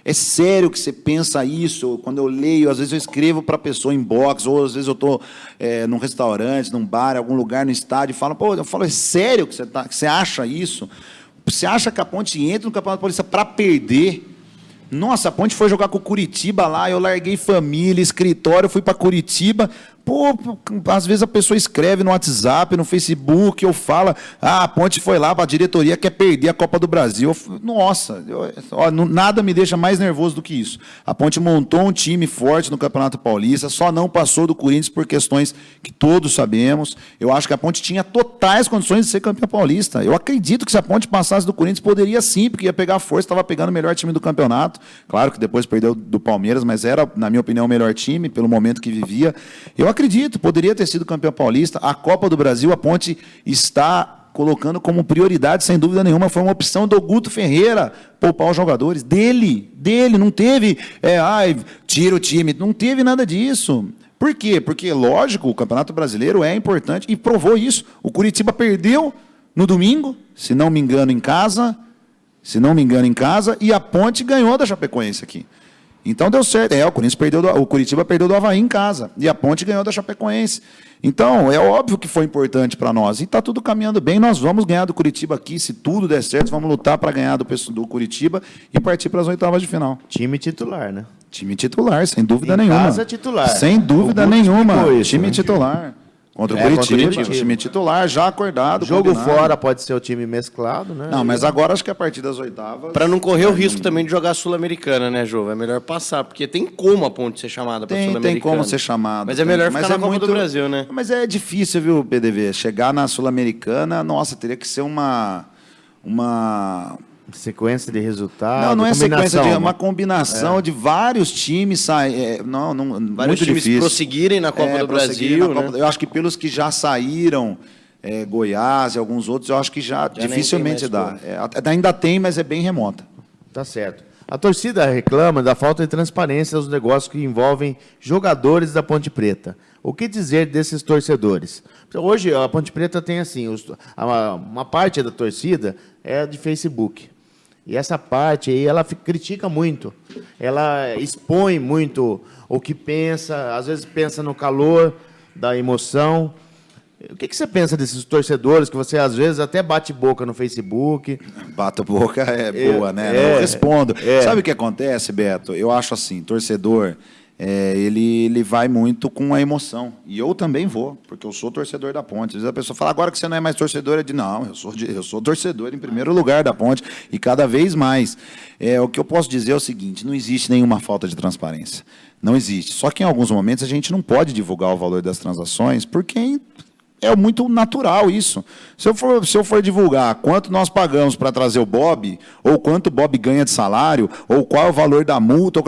É sério que você pensa isso? Quando eu leio, às vezes eu escrevo para a pessoa em box, ou às vezes eu estou num restaurante, num bar, em algum lugar, no estádio, e falo, é sério que você acha isso? Você acha que a Ponte entra no Campeonato Paulista para perder? Nossa, a Ponte foi jogar com o Curitiba lá, eu larguei família, escritório, fui para Curitiba. Pô, às vezes a pessoa escreve no WhatsApp, no Facebook, ou fala, a Ponte foi lá, a diretoria quer perder a Copa do Brasil. Nossa, nada me deixa mais nervoso do que isso. A Ponte montou um time forte no Campeonato Paulista, só não passou do Corinthians por questões que todos sabemos. Eu acho que a Ponte tinha totais condições de ser campeã paulista. Eu acredito que se a Ponte passasse do Corinthians, poderia sim, porque ia pegar força, estava pegando o melhor time do campeonato. Claro que depois perdeu do Palmeiras, mas era, na minha opinião, o melhor time, pelo momento que vivia. Eu acredito, poderia ter sido campeão paulista. A Copa do Brasil, a Ponte está colocando como prioridade, sem dúvida nenhuma. Foi uma opção do Guto Ferreira poupar os jogadores. Dele, não teve, tira o time, não teve nada disso. Por quê? Porque, lógico, o Campeonato Brasileiro é importante e provou isso. O Curitiba perdeu no domingo, se não me engano, em casa, e a Ponte ganhou da Chapecoense aqui. Então deu certo. O Curitiba perdeu do Avaí em casa. E a Ponte ganhou da Chapecoense. Então, é óbvio que foi importante para nós. E está tudo caminhando bem. Nós vamos ganhar do Curitiba aqui. Se tudo der certo, vamos lutar para ganhar do Curitiba e partir para as oitavas de final. Time titular, né? Time titular, sem dúvida nenhuma. Casa titular. Sem dúvida nenhuma. Isso, time né? titular. Contra o Curitiba, time titular, já acordado. Jogo combinado. fora pode ser o time mesclado, né? Não, mas agora acho que a partir das oitavas... Para não correr o risco também de jogar a Sul-Americana, né, Jô? É melhor passar, porque tem como a Ponte ser chamada para a Sul-Americana. Tem como ser chamada. Mas é melhor ficar na Copa do Brasil, né? Mas é difícil, viu, PDV? Chegar na Sul-Americana, nossa, teria que ser uma sequência de resultados. Não é sequência, é uma combinação de vários times. Vários times difícil. Prosseguirem na Copa do Brasil. Né? Eu acho que pelos que já saíram, Goiás e alguns outros, eu acho que já dificilmente dá. Ainda tem, mas é bem remota. Tá certo. A torcida reclama da falta de transparência dos negócios que envolvem jogadores da Ponte Preta. O que dizer desses torcedores? Hoje, a Ponte Preta tem assim, uma parte da torcida é de Facebook. E essa parte aí, ela critica muito. Ela expõe muito o que pensa, às vezes pensa no calor da emoção. O que você pensa desses torcedores que você, às vezes, até bate boca no Facebook? Bate boca é boa, né? Eu respondo. Sabe o que acontece, Beto? Eu acho assim, torcedor... ele vai muito com a emoção. E eu também vou, porque eu sou torcedor da Ponte. Às vezes a pessoa fala, agora que você não é mais torcedor, eu digo, não, eu sou torcedor em primeiro lugar da Ponte, e cada vez mais. O que eu posso dizer é o seguinte, não existe nenhuma falta de transparência. Não existe. Só que em alguns momentos a gente não pode divulgar o valor das transações, porque é muito natural isso. Se eu for divulgar quanto nós pagamos para trazer o Bob, ou quanto o Bob ganha de salário, ou qual é o valor da multa...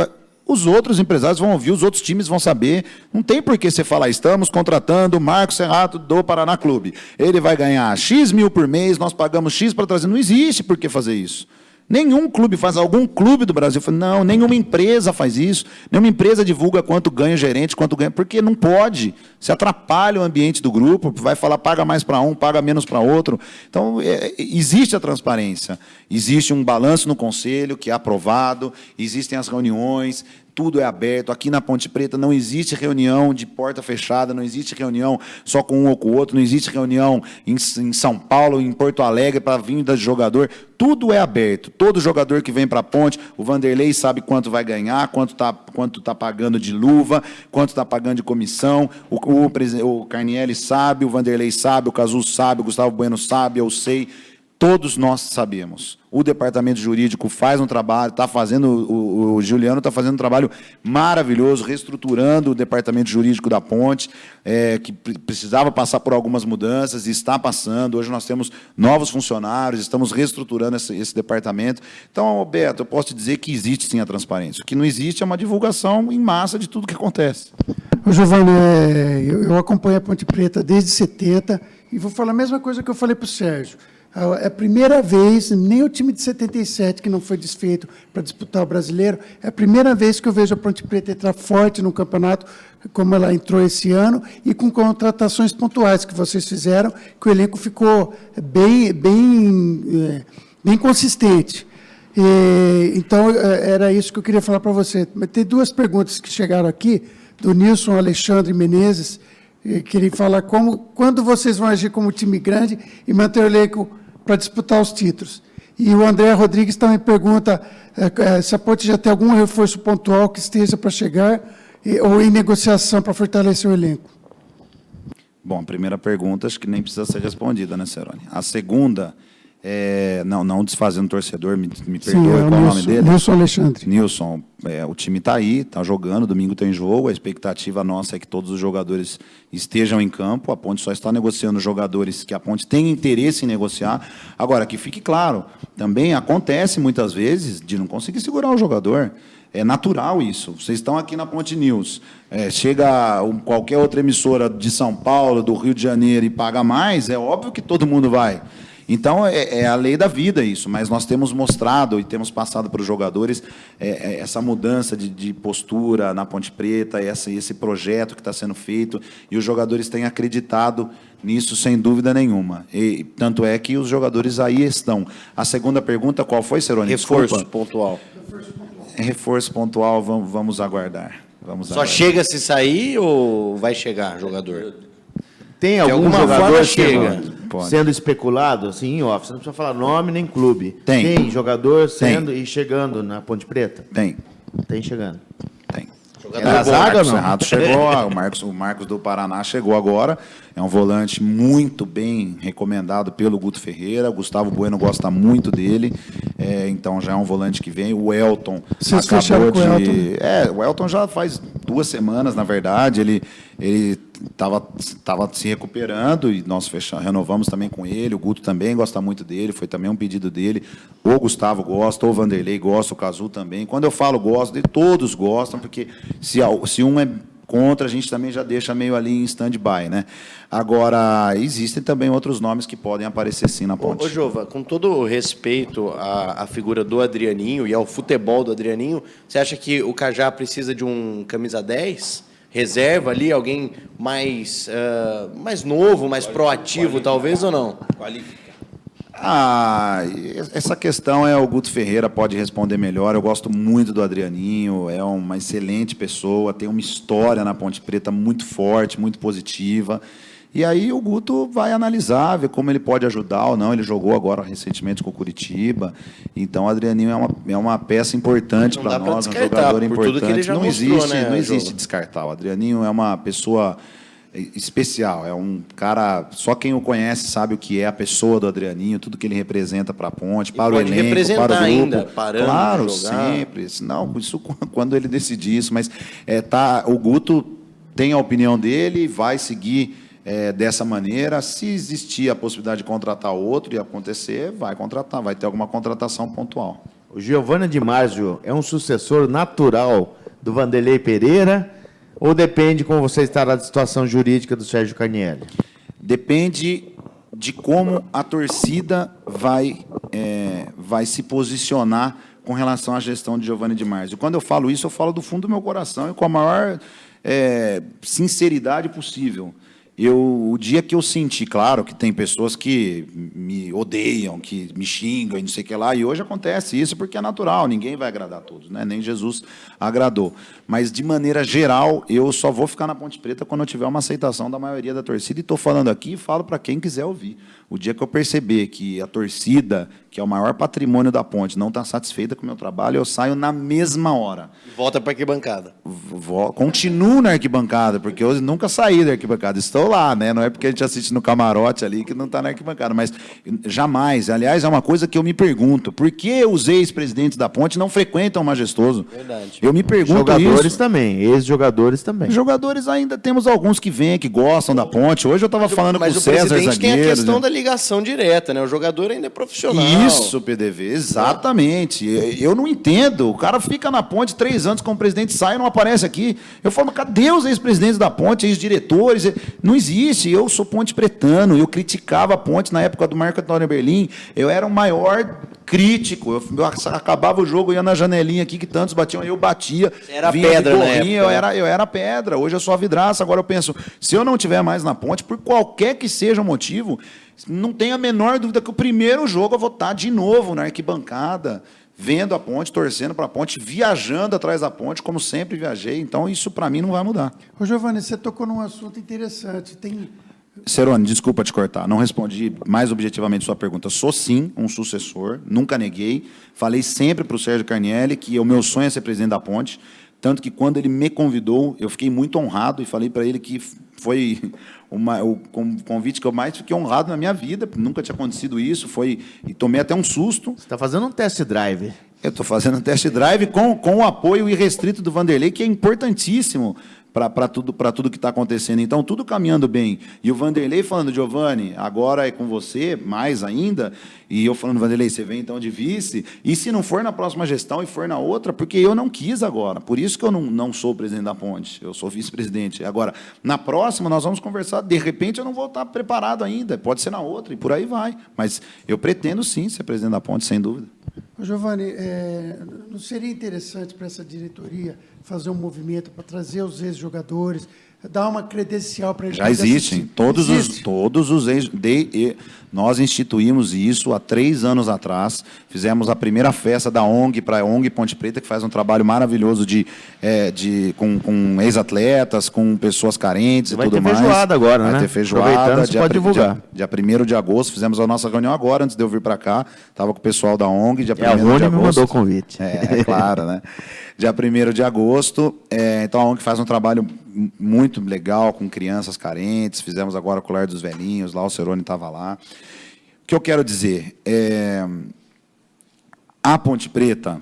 Os outros empresários vão ouvir, os outros times vão saber. Não tem por que você falar, estamos contratando o Marcos Serrato do Paraná Clube. Ele vai ganhar X mil por mês, nós pagamos X para trazer. Não existe por que fazer isso. Nenhum clube faz, algum clube do Brasil faz, não, nenhuma empresa faz isso, nenhuma empresa divulga quanto ganha o gerente, quanto ganha, porque não pode, se atrapalha o ambiente do grupo, vai falar paga mais para um, paga menos para outro. Então, existe a transparência, existe um balanço no conselho que é aprovado, existem as reuniões, tudo é aberto. Aqui na Ponte Preta não existe reunião de porta fechada, não existe reunião só com um ou com o outro, não existe reunião em São Paulo, em Porto Alegre, para vinda de jogador. Tudo é aberto. Todo jogador que vem para a Ponte, o Vanderlei sabe quanto vai ganhar, quanto tá pagando de luva, quanto está pagando de comissão, o Carnielli sabe, o Vanderlei sabe, o Cazu sabe, o Gustavo Bueno sabe, eu sei. Todos nós sabemos. O departamento jurídico faz um trabalho, está fazendo, o Juliano está fazendo um trabalho maravilhoso, reestruturando o departamento jurídico da Ponte, que precisava passar por algumas mudanças, e está passando. Hoje nós temos novos funcionários, estamos reestruturando esse departamento. Então, Beto, eu posso te dizer que existe sim a transparência. O que não existe é uma divulgação em massa de tudo que acontece. Ô, Giovanni, eu acompanho a Ponte Preta desde 70 e vou falar a mesma coisa que eu falei para o Sérgio. É a primeira vez, nem o time de 77, que não foi desfeito para disputar o Brasileiro, é a primeira vez que eu vejo a Ponte Preta entrar forte no campeonato, como ela entrou esse ano, e com contratações pontuais que vocês fizeram, que o elenco ficou bem consistente. Então, era isso que eu queria falar para você. Mas tem duas perguntas que chegaram aqui, do Nilson Alexandre Menezes, que ele fala quando vocês vão agir como time grande e manter o elenco para disputar os títulos. E o André Rodrigues também pergunta se a Ponte já tem algum reforço pontual que esteja para chegar ou em negociação para fortalecer o elenco. Bom, a primeira pergunta acho que nem precisa ser respondida, né, Ceroni? A segunda, não desfazendo o torcedor, me perdoe, qual é o nome dele? Nilson Alexandre. Nilson, o time está aí, está jogando, domingo tem jogo, a expectativa nossa é que todos os jogadores estejam em campo, a Ponte só está negociando jogadores que a Ponte tem interesse em negociar. Agora, que fique claro, também acontece muitas vezes de não conseguir segurar o jogador. É natural isso. Vocês estão aqui na Ponte News. Chega qualquer outra emissora de São Paulo, do Rio de Janeiro e paga mais, é óbvio que todo mundo vai. Então, é a lei da vida isso, mas nós temos mostrado e temos passado para os jogadores essa mudança de postura na Ponte Preta, esse projeto que está sendo feito, e os jogadores têm acreditado nisso sem dúvida nenhuma. E tanto é que os jogadores aí estão. A segunda pergunta, qual foi, Ceroni? Reforço pontual. Reforço pontual, vamos aguardar. Só chega se sair ou vai chegar jogador? Tem algum alguma jogador forma chega. sendo especulado, assim, em off? Você não precisa falar nome nem clube. Tem jogador sendo e chegando na Ponte Preta? Tem. Tem chegando. Tem. Na zaga ou não? O Serrato chegou, o Marcos do Paraná chegou agora. É um volante muito bem recomendado pelo Guto Ferreira. O Gustavo Bueno gosta muito dele. Então já é um volante que vem. O Elton Vocês acabou fecharam com o Elton? o Elton já faz 2 semanas, na verdade. Ele estava se recuperando e nós renovamos também com ele. O Guto também gosta muito dele, foi também um pedido dele. O Gustavo gosta, o Vanderlei gosta, o Cazu também. Quando eu falo gosto, todos gostam, porque se um é contra, a gente também já deixa meio ali em stand-by, né? Agora, existem também outros nomes que podem aparecer sim na Ponte. Ô, Jova, com todo o respeito à figura do Adrianinho e ao futebol do Adrianinho, você acha que o Cajá precisa de um camisa 10? Reserva ali, alguém mais novo, mais proativo, talvez, ou não? Essa questão o Guto Ferreira pode responder melhor. Eu gosto muito do Adrianinho, é uma excelente pessoa, tem uma história na Ponte Preta muito forte, muito positiva. E aí o Guto vai analisar, ver como ele pode ajudar ou não. Ele jogou agora recentemente com o Curitiba. Então o Adrianinho é uma peça importante para nós, um jogador importante. Não existe descartar. O Adrianinho é uma pessoa especial, é um cara, só quem o conhece sabe o que é a pessoa do Adrianinho, tudo que ele representa para a Ponte, para o elenco, para o grupo. Ainda, parando claro, de jogar. sempre. Não, isso quando ele decidir isso, mas o Guto tem a opinião dele, vai seguir dessa maneira. Se existir a possibilidade de contratar outro e acontecer, vai contratar, vai ter alguma contratação pontual. O Giovani Di Marzio é um sucessor natural do Vanderlei Pereira ou depende como você está da situação jurídica do Sérgio Carnielli? Depende de como a torcida vai se posicionar com relação à gestão de Giovani Di Marzio. Quando eu falo isso, eu falo do fundo do meu coração e com a maior sinceridade possível. O dia que eu senti, claro, que tem pessoas que me odeiam, que me xingam e não sei o que lá, e hoje acontece isso porque é natural, ninguém vai agradar a todos, né? Nem Jesus agradou. Mas, de maneira geral, eu só vou ficar na Ponte Preta quando eu tiver uma aceitação da maioria da torcida, e estou falando aqui e falo para quem quiser ouvir. O dia que eu perceber que a torcida, que é o maior patrimônio da Ponte, não está satisfeita com o meu trabalho, eu saio na mesma hora. Volta para a arquibancada. Continuo na arquibancada, porque eu nunca saí da arquibancada. Estou lá, né? Não é porque a gente assiste no camarote ali que não está na arquibancada, mas jamais. Aliás, é uma coisa que eu me pergunto: por que os ex-presidentes da Ponte não frequentam o Majestoso? Verdade. Eu me pergunto Jogadores isso. também, ex-jogadores também. Jogadores ainda temos alguns que vêm, que gostam da Ponte. Hoje eu estava falando com o César Zagueiro. Mas o presidente tem a questão da né? ligação direta, né? O jogador ainda é profissional. Isso, PDV, exatamente. Eu não entendo. O cara fica na Ponte 3 anos como presidente, sai e não aparece aqui. Eu falo, cadê os ex-presidentes da Ponte, ex-diretores? Não existe. Eu sou ponte pretano, eu criticava a Ponte na época do Marco Antônio Berlim. Eu era o maior crítico. Eu acabava o jogo, ia na janelinha aqui que tantos batiam, eu batia. Era vinha pedra de na gorrinho, época, eu era pedra. Hoje eu sou a vidraça. Agora eu penso, se eu não tiver mais na Ponte, por qualquer que seja o motivo, não tenho a menor dúvida que o primeiro jogo eu vou estar de novo na arquibancada, vendo a Ponte, torcendo para a Ponte, viajando atrás da Ponte, como sempre viajei. Então, isso para mim não vai mudar. Ô, Giovanni, você tocou num assunto interessante. Cerone, desculpa te cortar, não respondi mais objetivamente sua pergunta. Sou sim um sucessor, nunca neguei. Falei sempre para o Sérgio Carnielli que o meu sonho é ser presidente da Ponte, tanto que quando ele me convidou, eu fiquei muito honrado e falei para ele que foi o convite que eu mais fiquei honrado na minha vida, nunca tinha acontecido isso, e tomei até um susto. Você está fazendo um test drive. Eu estou fazendo um test drive com o apoio irrestrito do Vanderlei, que é importantíssimo para tudo que está acontecendo. Então, tudo caminhando bem. E o Vanderlei falando, Giovanni, agora é com você, mais ainda. E eu falando, Vanderlei, você vem então de vice. E se não for na próxima gestão e for na outra, porque eu não quis agora. Por isso que eu não sou presidente da Ponte. Eu sou vice-presidente. Agora, na próxima, nós vamos conversar. De repente, eu não vou estar preparado ainda. Pode ser na outra, e por aí vai. Mas eu pretendo, sim, ser presidente da Ponte, sem dúvida. Ô, Giovanni, não seria interessante para essa diretoria fazer um movimento para trazer os ex-jogadores, dar uma credencial para eles? Já existem. Todos os ex... Nós instituímos isso há 3 anos atrás. Fizemos a primeira festa da ONG para a ONG Ponte Preta, que faz um trabalho maravilhoso com ex-atletas, com pessoas carentes e tudo mais. Vai ter feijoada agora, né? Vai ter feijoada. Você pode divulgar. Dia 1º de agosto, fizemos a nossa reunião agora, antes de eu vir para cá. Estava com o pessoal da ONG, dia 1º de agosto. A ONG me mandou o convite. É claro, né? Dia 1º de agosto. Então, a ONG faz um trabalho muito legal com crianças carentes. Fizemos agora o Colar dos Velhinhos, lá o Cerone estava lá. O que eu quero dizer a Ponte Preta,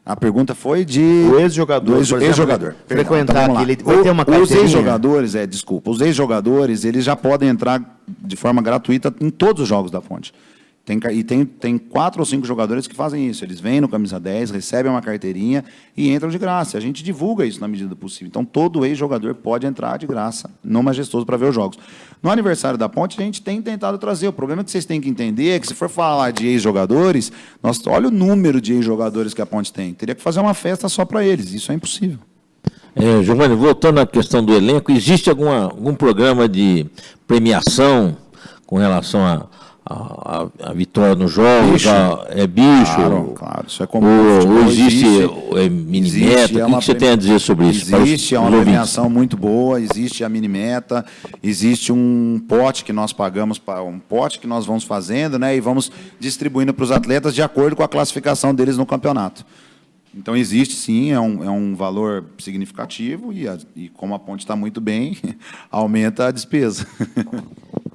a pergunta foi de... O ex-jogador, ex-jogador. Frequentar aqui, ele vai ter uma carteirinha? Os ex-jogadores, os ex-jogadores, eles já podem entrar de forma gratuita em todos os jogos da Ponte. Tem 4 ou 5 jogadores que fazem isso. Eles vêm no camisa 10, recebem uma carteirinha e entram de graça. A gente divulga isso na medida do possível. Então, todo ex-jogador pode entrar de graça no Majestoso para ver os jogos. No aniversário da Ponte, a gente tem tentado trazer. O problema que vocês têm que entender é que, se for falar de ex-jogadores, olha o número de ex-jogadores que a Ponte tem. Teria que fazer uma festa só para eles. Isso é impossível. Giovanni, voltando à questão do elenco, existe algum programa de premiação com relação a vitória nos jogos, bicho. Claro, isso é como existe mini-meta, o que você tem a dizer sobre isso? Existe uma premiação muito boa, existe a mini-meta, existe um pote que nós pagamos, um pote que nós vamos fazendo, né, e vamos distribuindo para os atletas de acordo com a classificação deles no campeonato. Então, existe sim, é um valor significativo e como a Ponte está muito bem, aumenta a despesa.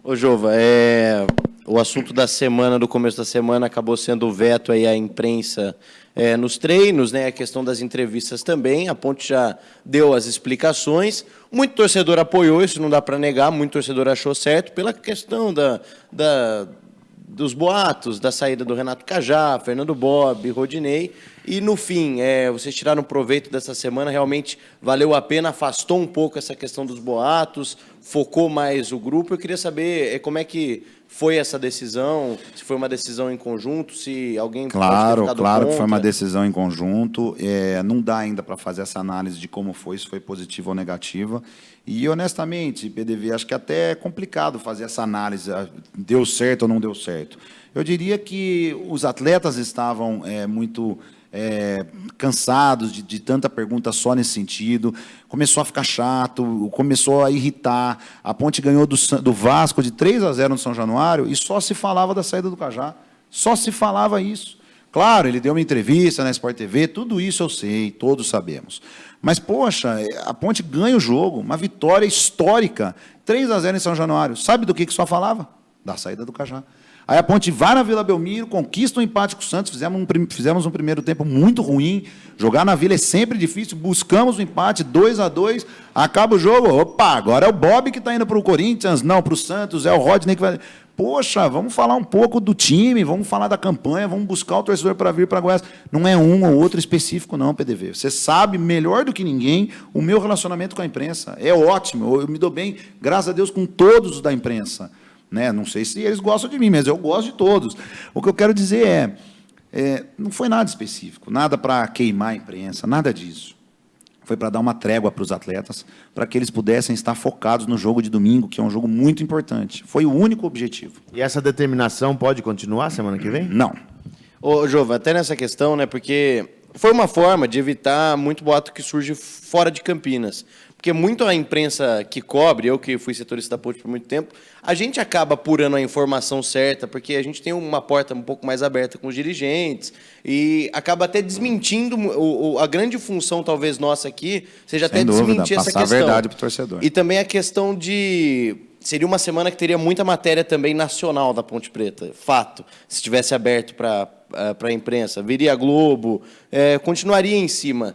Ô, Jova, o assunto da semana, do começo da semana, acabou sendo o veto aí à imprensa nos treinos, né? A questão das entrevistas também. A Ponte já deu as explicações. Muito torcedor apoiou, isso não dá para negar, muito torcedor achou certo, pela questão dos boatos, da saída do Renato Cajá, Fernando Bob, Rodinei. E, no fim, vocês tiraram proveito dessa semana, realmente valeu a pena, afastou um pouco essa questão dos boatos, focou mais o grupo. Eu queria saber como é que foi essa decisão, se foi uma decisão em conjunto, se alguém Claro que foi uma decisão em conjunto. Não dá ainda para fazer essa análise de como foi, se foi positiva ou negativa. E, honestamente, PDV, acho que até é complicado fazer essa análise, deu certo ou não deu certo. Eu diria que os atletas estavam muito cansados de tanta pergunta só nesse sentido, começou a ficar chato, começou a irritar. A Ponte ganhou do Vasco de 3-0 no São Januário e só se falava da saída do Cajá, só se falava isso. Claro, ele deu uma entrevista na Sport TV, tudo isso eu sei, todos sabemos. Mas, poxa, a Ponte ganha o jogo, uma vitória histórica, 3-0 em São Januário. Sabe do que só falava? Da saída do Cajá. Aí a Ponte vai na Vila Belmiro, conquista um empate com o Santos, fizemos um primeiro tempo muito ruim, jogar na Vila é sempre difícil, buscamos o empate, 2-2, acaba o jogo, opa, agora é o Bob que está indo para o Corinthians, não, para o Santos, é o Rodney que vai... Poxa, vamos falar um pouco do time, vamos falar da campanha, vamos buscar o torcedor para vir para Goiás. Não é um ou outro específico, não, PDV. Você sabe melhor do que ninguém o meu relacionamento com a imprensa. É ótimo, eu me dou bem, graças a Deus, com todos os da imprensa. Né? Não sei se eles gostam de mim, mas eu gosto de todos. O que eu quero dizer não foi nada específico, nada para queimar a imprensa, nada disso. Foi para dar uma trégua para os atletas, para que eles pudessem estar focados no jogo de domingo, que é um jogo muito importante. Foi o único objetivo. E essa determinação pode continuar semana que vem? Não. Ô, Jova, até nessa questão, né, porque foi uma forma de evitar muito boato que surge fora de Campinas. Porque muito a imprensa que cobre, eu que fui setorista da Ponte por muito tempo, a gente acaba apurando a informação certa, porque a gente tem uma porta um pouco mais aberta com os dirigentes, e acaba até desmentindo a grande função, talvez, nossa aqui, seja Sem até dúvida, desmentir essa passar questão. a verdade para o torcedor. E também a questão de... Seria uma semana que teria muita matéria também nacional da Ponte Preta, fato, se estivesse aberto para a imprensa, viria a Globo, continuaria em cima.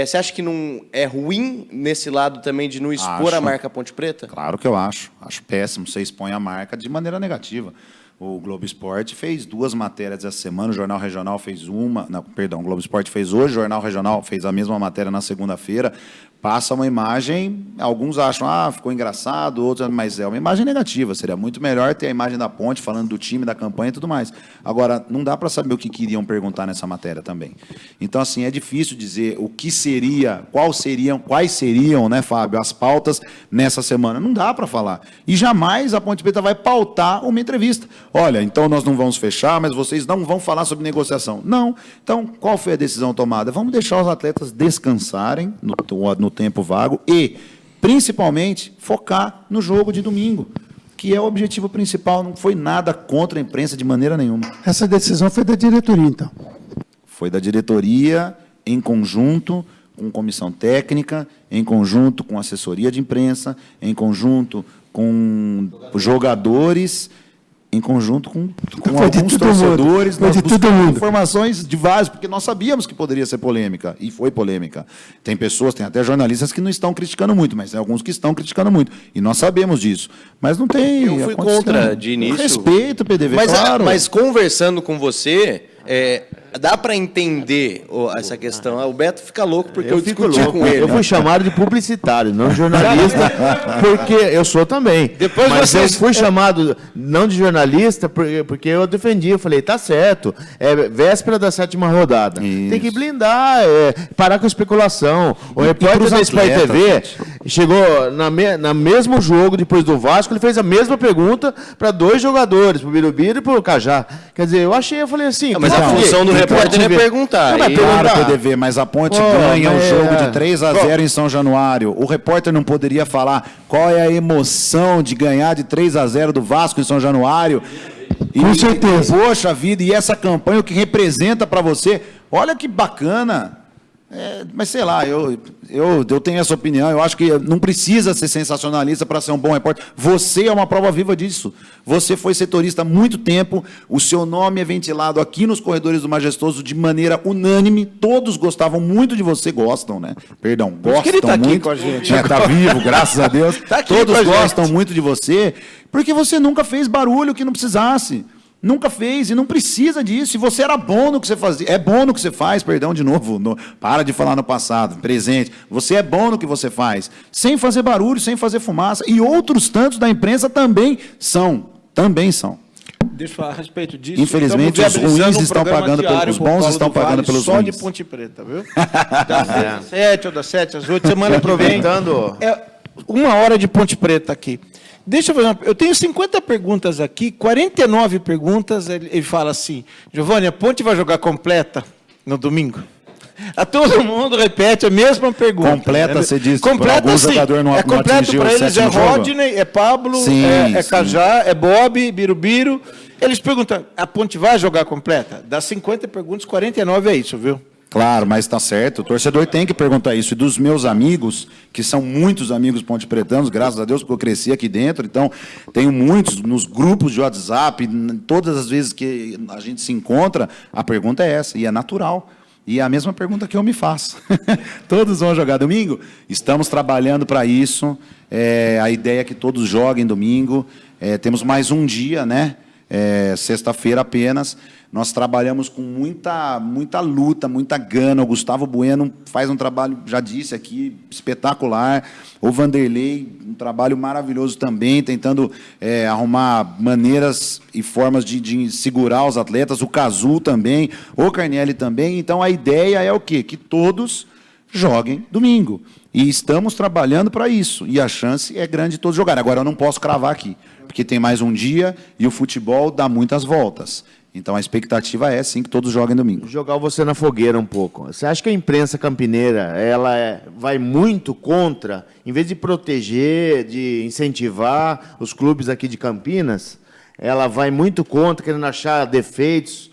Você acha que não é ruim nesse lado também de não expor a marca Ponte Preta? Claro que eu acho. Acho péssimo. Você expõe a marca de maneira negativa. O Globo Esporte fez 2 matérias essa semana, o Jornal Regional fez uma... Não, perdão, o Globo Esporte fez hoje, o Jornal Regional fez a mesma matéria na segunda-feira. Passa uma imagem, alguns acham, ficou engraçado, outros, mas é uma imagem negativa. Seria muito melhor ter a imagem da Ponte, falando do time, da campanha e tudo mais. Agora, não dá para saber o que queriam perguntar nessa matéria também. Então, assim, é difícil dizer o que seria, quais seriam, né, Fábio, as pautas nessa semana. Não dá para falar. E jamais a Ponte Preta vai pautar uma entrevista. Olha, então nós não vamos fechar, mas vocês não vão falar sobre negociação. Não. Então, qual foi a decisão tomada? Vamos deixar os atletas descansarem no tempo vago e, principalmente, focar no jogo de domingo, que é o objetivo principal. Não foi nada contra a imprensa de maneira nenhuma. Essa decisão foi da diretoria, então? Foi da diretoria, em conjunto com comissão técnica, em conjunto com assessoria de imprensa, em conjunto com jogadores, em conjunto com alguns torcedores, nós buscamos informações de vários, porque nós sabíamos que poderia ser polêmica, e foi polêmica. Tem pessoas, tem até jornalistas que não estão criticando muito, mas tem alguns que estão criticando muito, e nós sabemos disso. Mas não tem... Eu fui contra de início. Respeito, PDV, claro. Mas conversando com você... dá para entender essa questão. O Beto fica louco porque eu discuti com ele. Eu fui chamado de publicitário, não jornalista, porque eu sou também. Mas eu fui chamado não de jornalista porque eu defendi. Eu falei, tá certo, é véspera da 7ª rodada. Isso. Tem que blindar, parar com a especulação. O repórter da Sport TV chegou no mesmo jogo, depois do Vasco, ele fez a mesma pergunta para 2 jogadores, para o Birubiru e para o Cajá. Quer dizer, eu falei assim... Mas a função do repórter é perguntar. Claro, PDV, mas a Ponte ganha o jogo de 3-0 em São Januário. O repórter não poderia falar qual é a emoção de ganhar de 3-0 do Vasco em São Januário? Com certeza. Poxa vida, e essa campanha, o que representa para você? Olha que bacana. Mas sei lá, eu tenho essa opinião. Eu acho que não precisa ser sensacionalista para ser um bom repórter. Você é uma prova viva disso. Você foi setorista há muito tempo. O seu nome é ventilado aqui nos corredores do Majestoso de maneira unânime. Todos gostavam muito de você. Gostam, né? Perdão, gostam que ele tá muito. aqui com a gente. Está vivo, graças a Deus. Tá aqui Todos com a gostam gente. muito de você, porque você nunca fez barulho que não precisasse. Nunca fez e não precisa disso. E você era bom no que você fazia. É bom no que você faz, perdão de novo. Para de falar no passado, presente. Você é bom no que você faz. Sem fazer barulho, sem fazer fumaça. E outros tantos da imprensa também são. Também são. Deixa eu falar a respeito disso. Infelizmente, Estamos os ruins viabilizando um estão programa pagando diário pelos com bons, o Paulo estão do Vale, pagando pelos só ruins. de Ponte Preta, viu? Das 7 às 7 ou das 7 às 8, semana que vem. Aproveitando... É 1 hora de Ponte Preta aqui. Deixa eu fazer eu tenho 50 perguntas aqui, 49 perguntas, ele fala assim, Giovanni, a Ponte vai jogar completa no domingo? A todo mundo repete a mesma pergunta. Completa, você diz, completa, algum jogador não completo atingiu para o eles, sétimo jogo? Rodney, é Pablo, Sim, é sim. Cajá, é Bob, Birubiru. Eles perguntam, a Ponte vai jogar completa? Das 50 perguntas, 49 é isso, viu? Claro, mas está certo. O torcedor tem que perguntar isso. E dos meus amigos, que são muitos amigos pontepretanos, graças a Deus, porque eu cresci aqui dentro, então tenho muitos nos grupos de WhatsApp, todas as vezes que a gente se encontra, a pergunta é essa, e é natural. E é a mesma pergunta que eu me faço. Todos vão jogar domingo? Estamos trabalhando para isso. A ideia é que todos joguem domingo. Temos mais um dia, né? Sexta-feira apenas. Nós trabalhamos com muita luta, muita gana. O Gustavo Bueno faz um trabalho, já disse aqui, espetacular. O Vanderlei, um trabalho maravilhoso também, tentando arrumar maneiras e formas de segurar os atletas. O Cazu também, o Carnielli também. Então, a ideia é o quê? Que todos joguem domingo. E estamos trabalhando para isso. E a chance é grande de todos jogarem. Agora, eu não posso cravar aqui, porque tem mais um dia e o futebol dá muitas voltas. Então, a expectativa é, sim, que todos joguem domingo. Jogar você na fogueira um pouco. Você acha que a imprensa campineira ela vai muito contra, em vez de proteger, de incentivar os clubes aqui de Campinas, ela vai muito contra, querendo achar defeitos,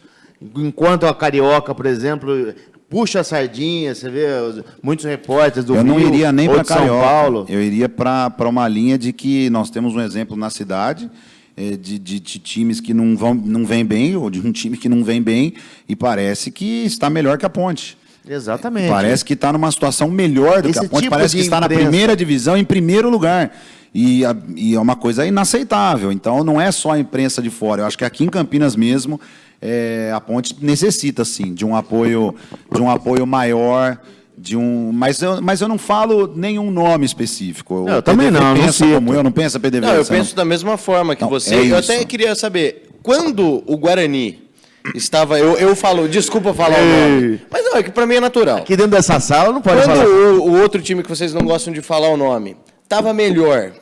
enquanto a Carioca, por exemplo, puxa a sardinha, você vê muitos repórteres do Rio, eu não iria nem para São Carioca. Paulo. Eu iria para uma linha de que nós temos um exemplo na cidade, de times que não vêm bem, ou de um time que não vem bem, e parece que está melhor que a Ponte. Exatamente. Parece que está numa situação melhor do que a Ponte, tipo parece que está na primeira divisão, em primeiro lugar. E é uma coisa inaceitável. Então, não é só a imprensa de fora. Eu acho que aqui em Campinas mesmo, a Ponte necessita, sim, de um apoio maior, mas eu não falo nenhum nome específico. Eu também não pensa como eu, não pensa PDV. Não, eu penso da mesma forma que Não, você. é Eu isso. até queria saber, quando o Guarani estava... Eu falo, desculpa falar o nome, mas não, é que para mim é natural. Aqui dentro dessa sala não pode falar. Quando o outro time que vocês não gostam de falar o nome estava melhor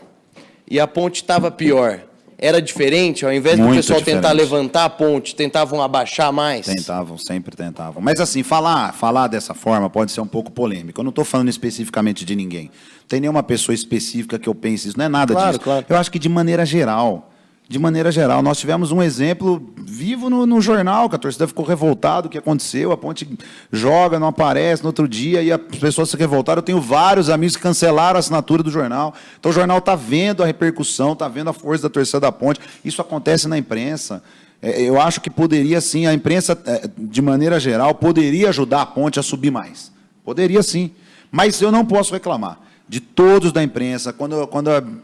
e a Ponte estava pior, era diferente? Ao invés do Muito pessoal tentar diferente. levantar a Ponte, tentavam abaixar mais? Tentavam, sempre tentavam. Mas assim, falar dessa forma pode ser um pouco polêmico. Eu não estou falando especificamente de ninguém. Não tem nenhuma pessoa específica que eu pense isso. Não é nada Claro, disso. claro. Eu acho que de maneira geral, nós tivemos um exemplo vivo no jornal, que a torcida ficou revoltada, o que aconteceu, a Ponte joga, não aparece no outro dia, e as pessoas se revoltaram. Eu tenho vários amigos que cancelaram a assinatura do jornal. Então o jornal está vendo a repercussão, está vendo a força da torcida da Ponte. Isso acontece na imprensa. Eu acho que poderia, sim, a imprensa, de maneira geral, poderia ajudar a Ponte a subir mais. Poderia, sim. Mas eu não posso reclamar de todos da imprensa. Quando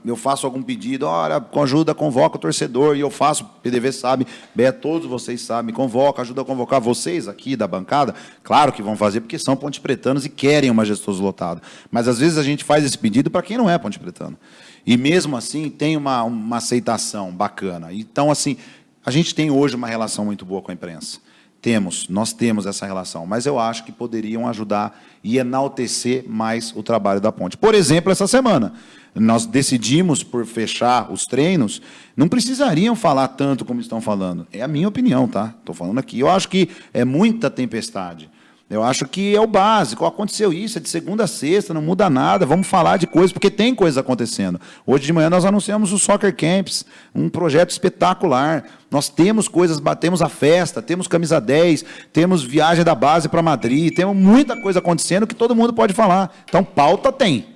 eu faço algum pedido, olha, ajuda, convoca o torcedor, e eu faço, o PDV sabe, todos vocês sabem, convoca, ajuda a convocar vocês aqui da bancada, claro que vão fazer, porque são pontepretanos e querem uma Majestoso lotado. Mas, às vezes, a gente faz esse pedido para quem não é pontepretano. E, mesmo assim, tem uma aceitação bacana. Então, assim, a gente tem hoje uma relação muito boa com a imprensa. Nós temos essa relação, mas eu acho que poderiam ajudar e enaltecer mais o trabalho da Ponte. Por exemplo, essa semana, nós decidimos por fechar os treinos, não precisariam falar tanto como estão falando. É a minha opinião, tá? Estou falando aqui. Eu acho que é muita tempestade. Eu acho que é o básico. Aconteceu isso, é de segunda a sexta, não muda nada. Vamos falar de coisas, porque tem coisa acontecendo. Hoje de manhã nós anunciamos o Soccer Camps, um projeto espetacular. Nós temos coisas, temos a festa, temos camisa 10, temos viagem da base para Madrid, temos muita coisa acontecendo que todo mundo pode falar. Então, pauta tem.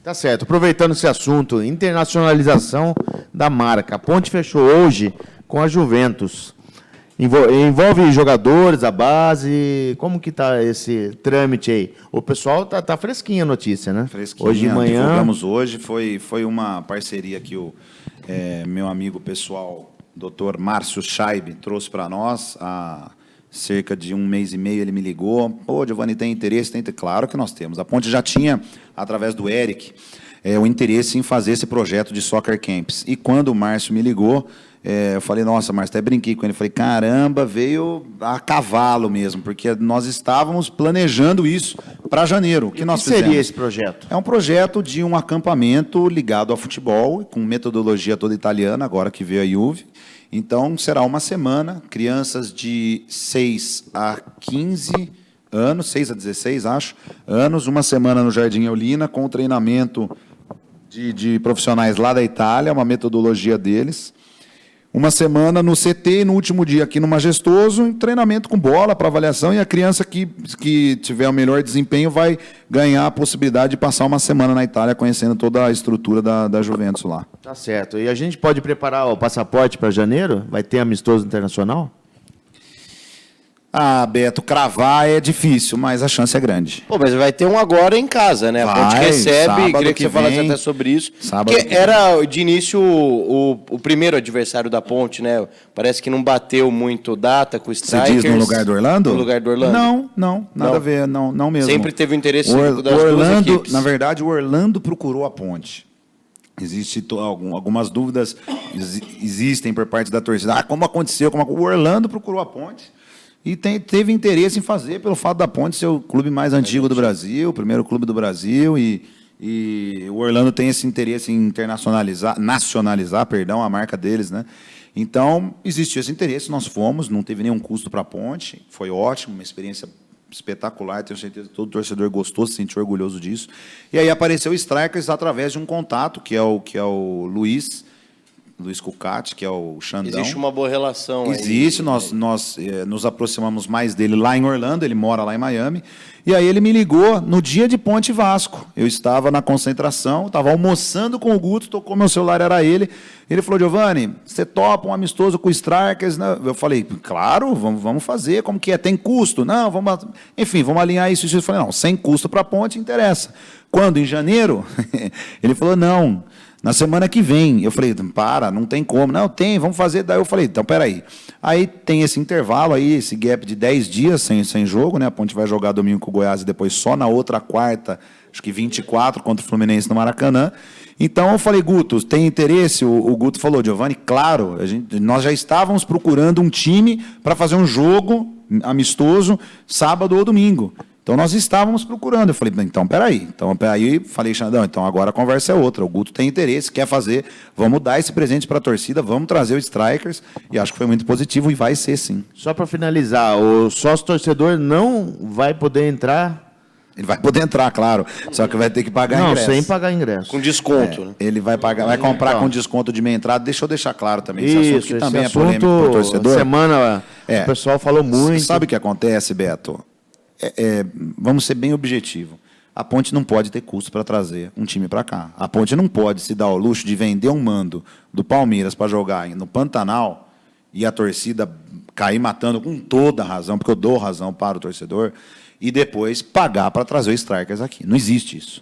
Tá certo. Aproveitando esse assunto, internacionalização da marca. A Ponte fechou hoje com a Juventus. Envolve jogadores, a base. Como que está esse trâmite aí? O pessoal tá fresquinha a notícia, né? Fresquinha. Hoje de manhã. Divulgamos hoje, foi uma parceria que o meu amigo pessoal, Dr. Márcio Scheib, trouxe para nós. Há cerca de 1 mês e meio ele me ligou. Pô, Giovanni, tem interesse? Claro que nós temos. A Ponte já tinha, através do Eric, o interesse em fazer esse projeto de Soccer Camps. E quando o Márcio me ligou, eu falei, nossa, Márcio, até brinquei com ele. Falei, caramba, veio a cavalo mesmo, porque nós estávamos planejando isso para janeiro. O que nós fizemos? Seria esse projeto? É um projeto de um acampamento ligado ao futebol, com metodologia toda italiana, agora que veio a Juve. Então, será uma semana, crianças de 6 a 15 anos, 6 a 16, acho, anos, uma semana no Jardim Eulina, com treinamento de profissionais lá da Itália, uma metodologia deles. uma semana no CT e no último dia aqui no Majestoso, em treinamento com bola para avaliação, e a criança que tiver o melhor desempenho vai ganhar a possibilidade de passar uma semana na Itália conhecendo toda a estrutura da Juventus lá. Tá certo. E a gente pode preparar o passaporte para janeiro? Vai ter amistoso internacional? Ah, Beto, cravar é difícil, mas a chance é grande. Pô, mas vai ter um agora em casa, né? A Ponte Vai, recebe, sábado queria que que você falasse vem. até sobre isso. Sábado Porque que vem. era, de início, o primeiro adversário da Ponte, né? Parece que não bateu muito data com o Você Strikers. diz no lugar do Orlando? No lugar do Orlando. Não, nada Não. a ver, não mesmo. Sempre teve o interesse O das duas Orlando, equipes. na verdade, o Orlando procurou a Ponte. Algumas dúvidas existem por parte da torcida. Ah, como aconteceu? O Orlando procurou a Ponte e teve interesse em fazer, pelo fato da Ponte ser o clube mais antigo do Brasil, o primeiro clube do Brasil, e o Orlando tem esse interesse em nacionalizar a marca deles, né? Então, existiu esse interesse, nós fomos, não teve nenhum custo para a Ponte, foi ótimo, uma experiência espetacular, tenho certeza que todo torcedor gostou, se sentiu orgulhoso disso. E aí apareceu o Strikers através de um contato, que é o Luiz Cucati, que é o Xandão. Existe uma boa relação Existe, aí. nós nos aproximamos mais dele lá em Orlando, ele mora lá em Miami, e aí ele me ligou no dia de Ponte Vasco. Eu estava na concentração, estava almoçando com o Guto, tocou meu celular, era ele falou, Giovanni, você topa um amistoso com o Strikers? Eu falei, claro, vamos fazer, como que é? Tem custo? Não, vamos alinhar isso. Eu falei, não, sem custo para a Ponte, interessa. Quando? Em janeiro? Ele falou, não, na semana que vem. Eu falei, não tem como. Não, tem, vamos fazer. Daí eu falei, então, peraí. Aí tem esse intervalo aí, esse gap de 10 dias sem jogo, né? A Ponte vai jogar domingo com o Goiás e depois só na outra quarta, acho que 24, contra o Fluminense no Maracanã. Então eu falei, Guto, tem interesse? O Guto falou, Giovanni, claro, nós já estávamos procurando um time para fazer um jogo amistoso sábado ou domingo. Então, nós estávamos procurando. Eu falei, então, peraí. Aí falei, Xandão, então agora a conversa é outra. O Guto tem interesse, quer fazer. Vamos dar esse presente para a torcida, vamos trazer o Strikers. E acho que foi muito positivo e vai ser, sim. Só para finalizar, o sócio-torcedor não vai poder entrar? Ele vai poder entrar, claro. Só que vai ter que pagar ingresso. Não, sem pagar ingresso. Com desconto, né? Ele vai pagar, vai comprar Então. com desconto de meia entrada. Deixa eu deixar claro também Isso, esse assunto, que também é polêmico para o torcedor. Semana, o pessoal falou muito. Sabe o que acontece, Beto? Vamos ser bem objetivo. A Ponte não pode ter custo para trazer um time para cá. A Ponte não pode se dar ao luxo de vender um mando do Palmeiras para jogar no Pantanal e a torcida cair matando com toda a razão, porque eu dou razão para o torcedor, e depois pagar para trazer o Strikers aqui. Não existe isso.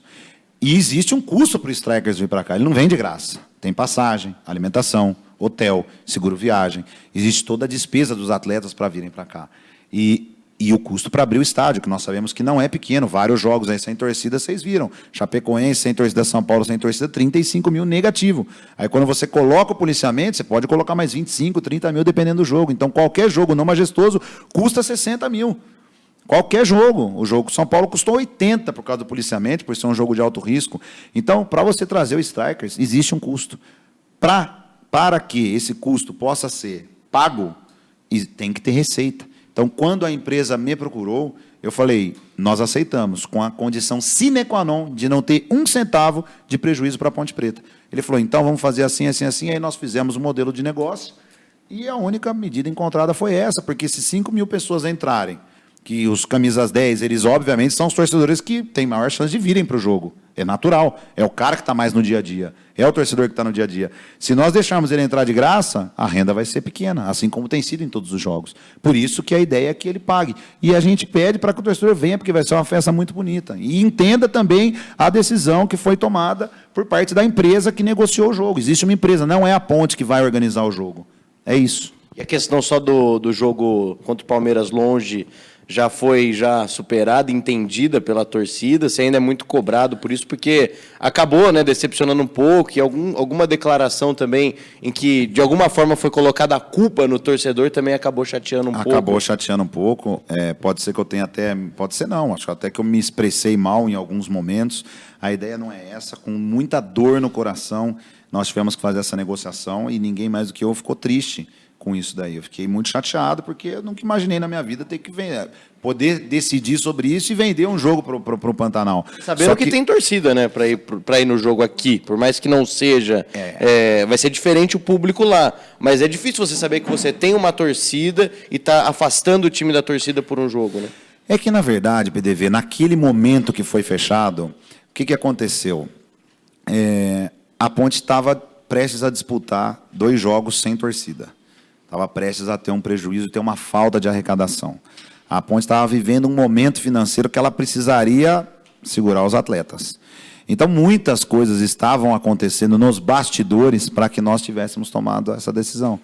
E existe um custo para o Strikers vir para cá. Ele não vem de graça. Tem passagem, alimentação, hotel, seguro viagem. Existe toda a despesa dos atletas para virem para cá. E o custo para abrir o estádio, que nós sabemos que não é pequeno. Vários jogos aí sem torcida, vocês viram. Chapecoense sem torcida, São Paulo sem torcida, 35 mil negativo. Aí quando você coloca o policiamento, você pode colocar mais 25, 30 mil, dependendo do jogo. Então qualquer jogo não majestoso custa 60 mil. Qualquer jogo. O jogo São Paulo custou 80 por causa do policiamento, por ser um jogo de alto risco. Então, para você trazer o Strikers, existe um custo. Para que esse custo possa ser pago, tem que ter receita. Então, quando a empresa me procurou, eu falei, nós aceitamos, com a condição sine qua non de não ter um centavo de prejuízo para a Ponte Preta. Ele falou, então vamos fazer assim, assim, assim. Aí nós fizemos um modelo de negócio e a única medida encontrada foi essa, porque se 5 mil pessoas entrarem, que os camisas 10, eles obviamente são os torcedores que têm maior chance de virem para o jogo. É natural, é o cara que está mais no dia a dia, é o torcedor que está no dia a dia. Se nós deixarmos ele entrar de graça, a renda vai ser pequena, assim como tem sido em todos os jogos. Por isso que a ideia é que ele pague. E a gente pede para que o torcedor venha, porque vai ser uma festa muito bonita. E entenda também a decisão que foi tomada por parte da empresa que negociou o jogo. Existe uma empresa, não é a Ponte que vai organizar o jogo. É isso. E a questão só do jogo contra o Palmeiras longe já foi superada, entendida pela torcida, você ainda é muito cobrado por isso, porque acabou, né, decepcionando um pouco, e alguma declaração também em que, de alguma forma, foi colocada a culpa no torcedor, também acabou chateando um pouco. Acabou chateando um pouco, pode ser que eu tenha até, pode ser não, acho até que eu me expressei mal em alguns momentos, a ideia não é essa, com muita dor no coração, nós tivemos que fazer essa negociação, e ninguém mais do que eu ficou triste com isso daí. Eu fiquei muito chateado, porque eu nunca imaginei na minha vida ter que poder decidir sobre isso e vender um jogo para o Pantanal. Sabendo que tem torcida, né, para ir no jogo aqui, por mais que não seja, vai ser diferente o público lá, mas é difícil você saber que você tem uma torcida e está afastando o time da torcida por um jogo, né? É que, na verdade, PDV, naquele momento que foi fechado, o que aconteceu? A Ponte estava prestes a disputar 2 jogos sem torcida. Estava prestes a ter um prejuízo, ter uma falta de arrecadação. A Ponte estava vivendo um momento financeiro que ela precisaria segurar os atletas. Então, muitas coisas estavam acontecendo nos bastidores para que nós tivéssemos tomado essa decisão.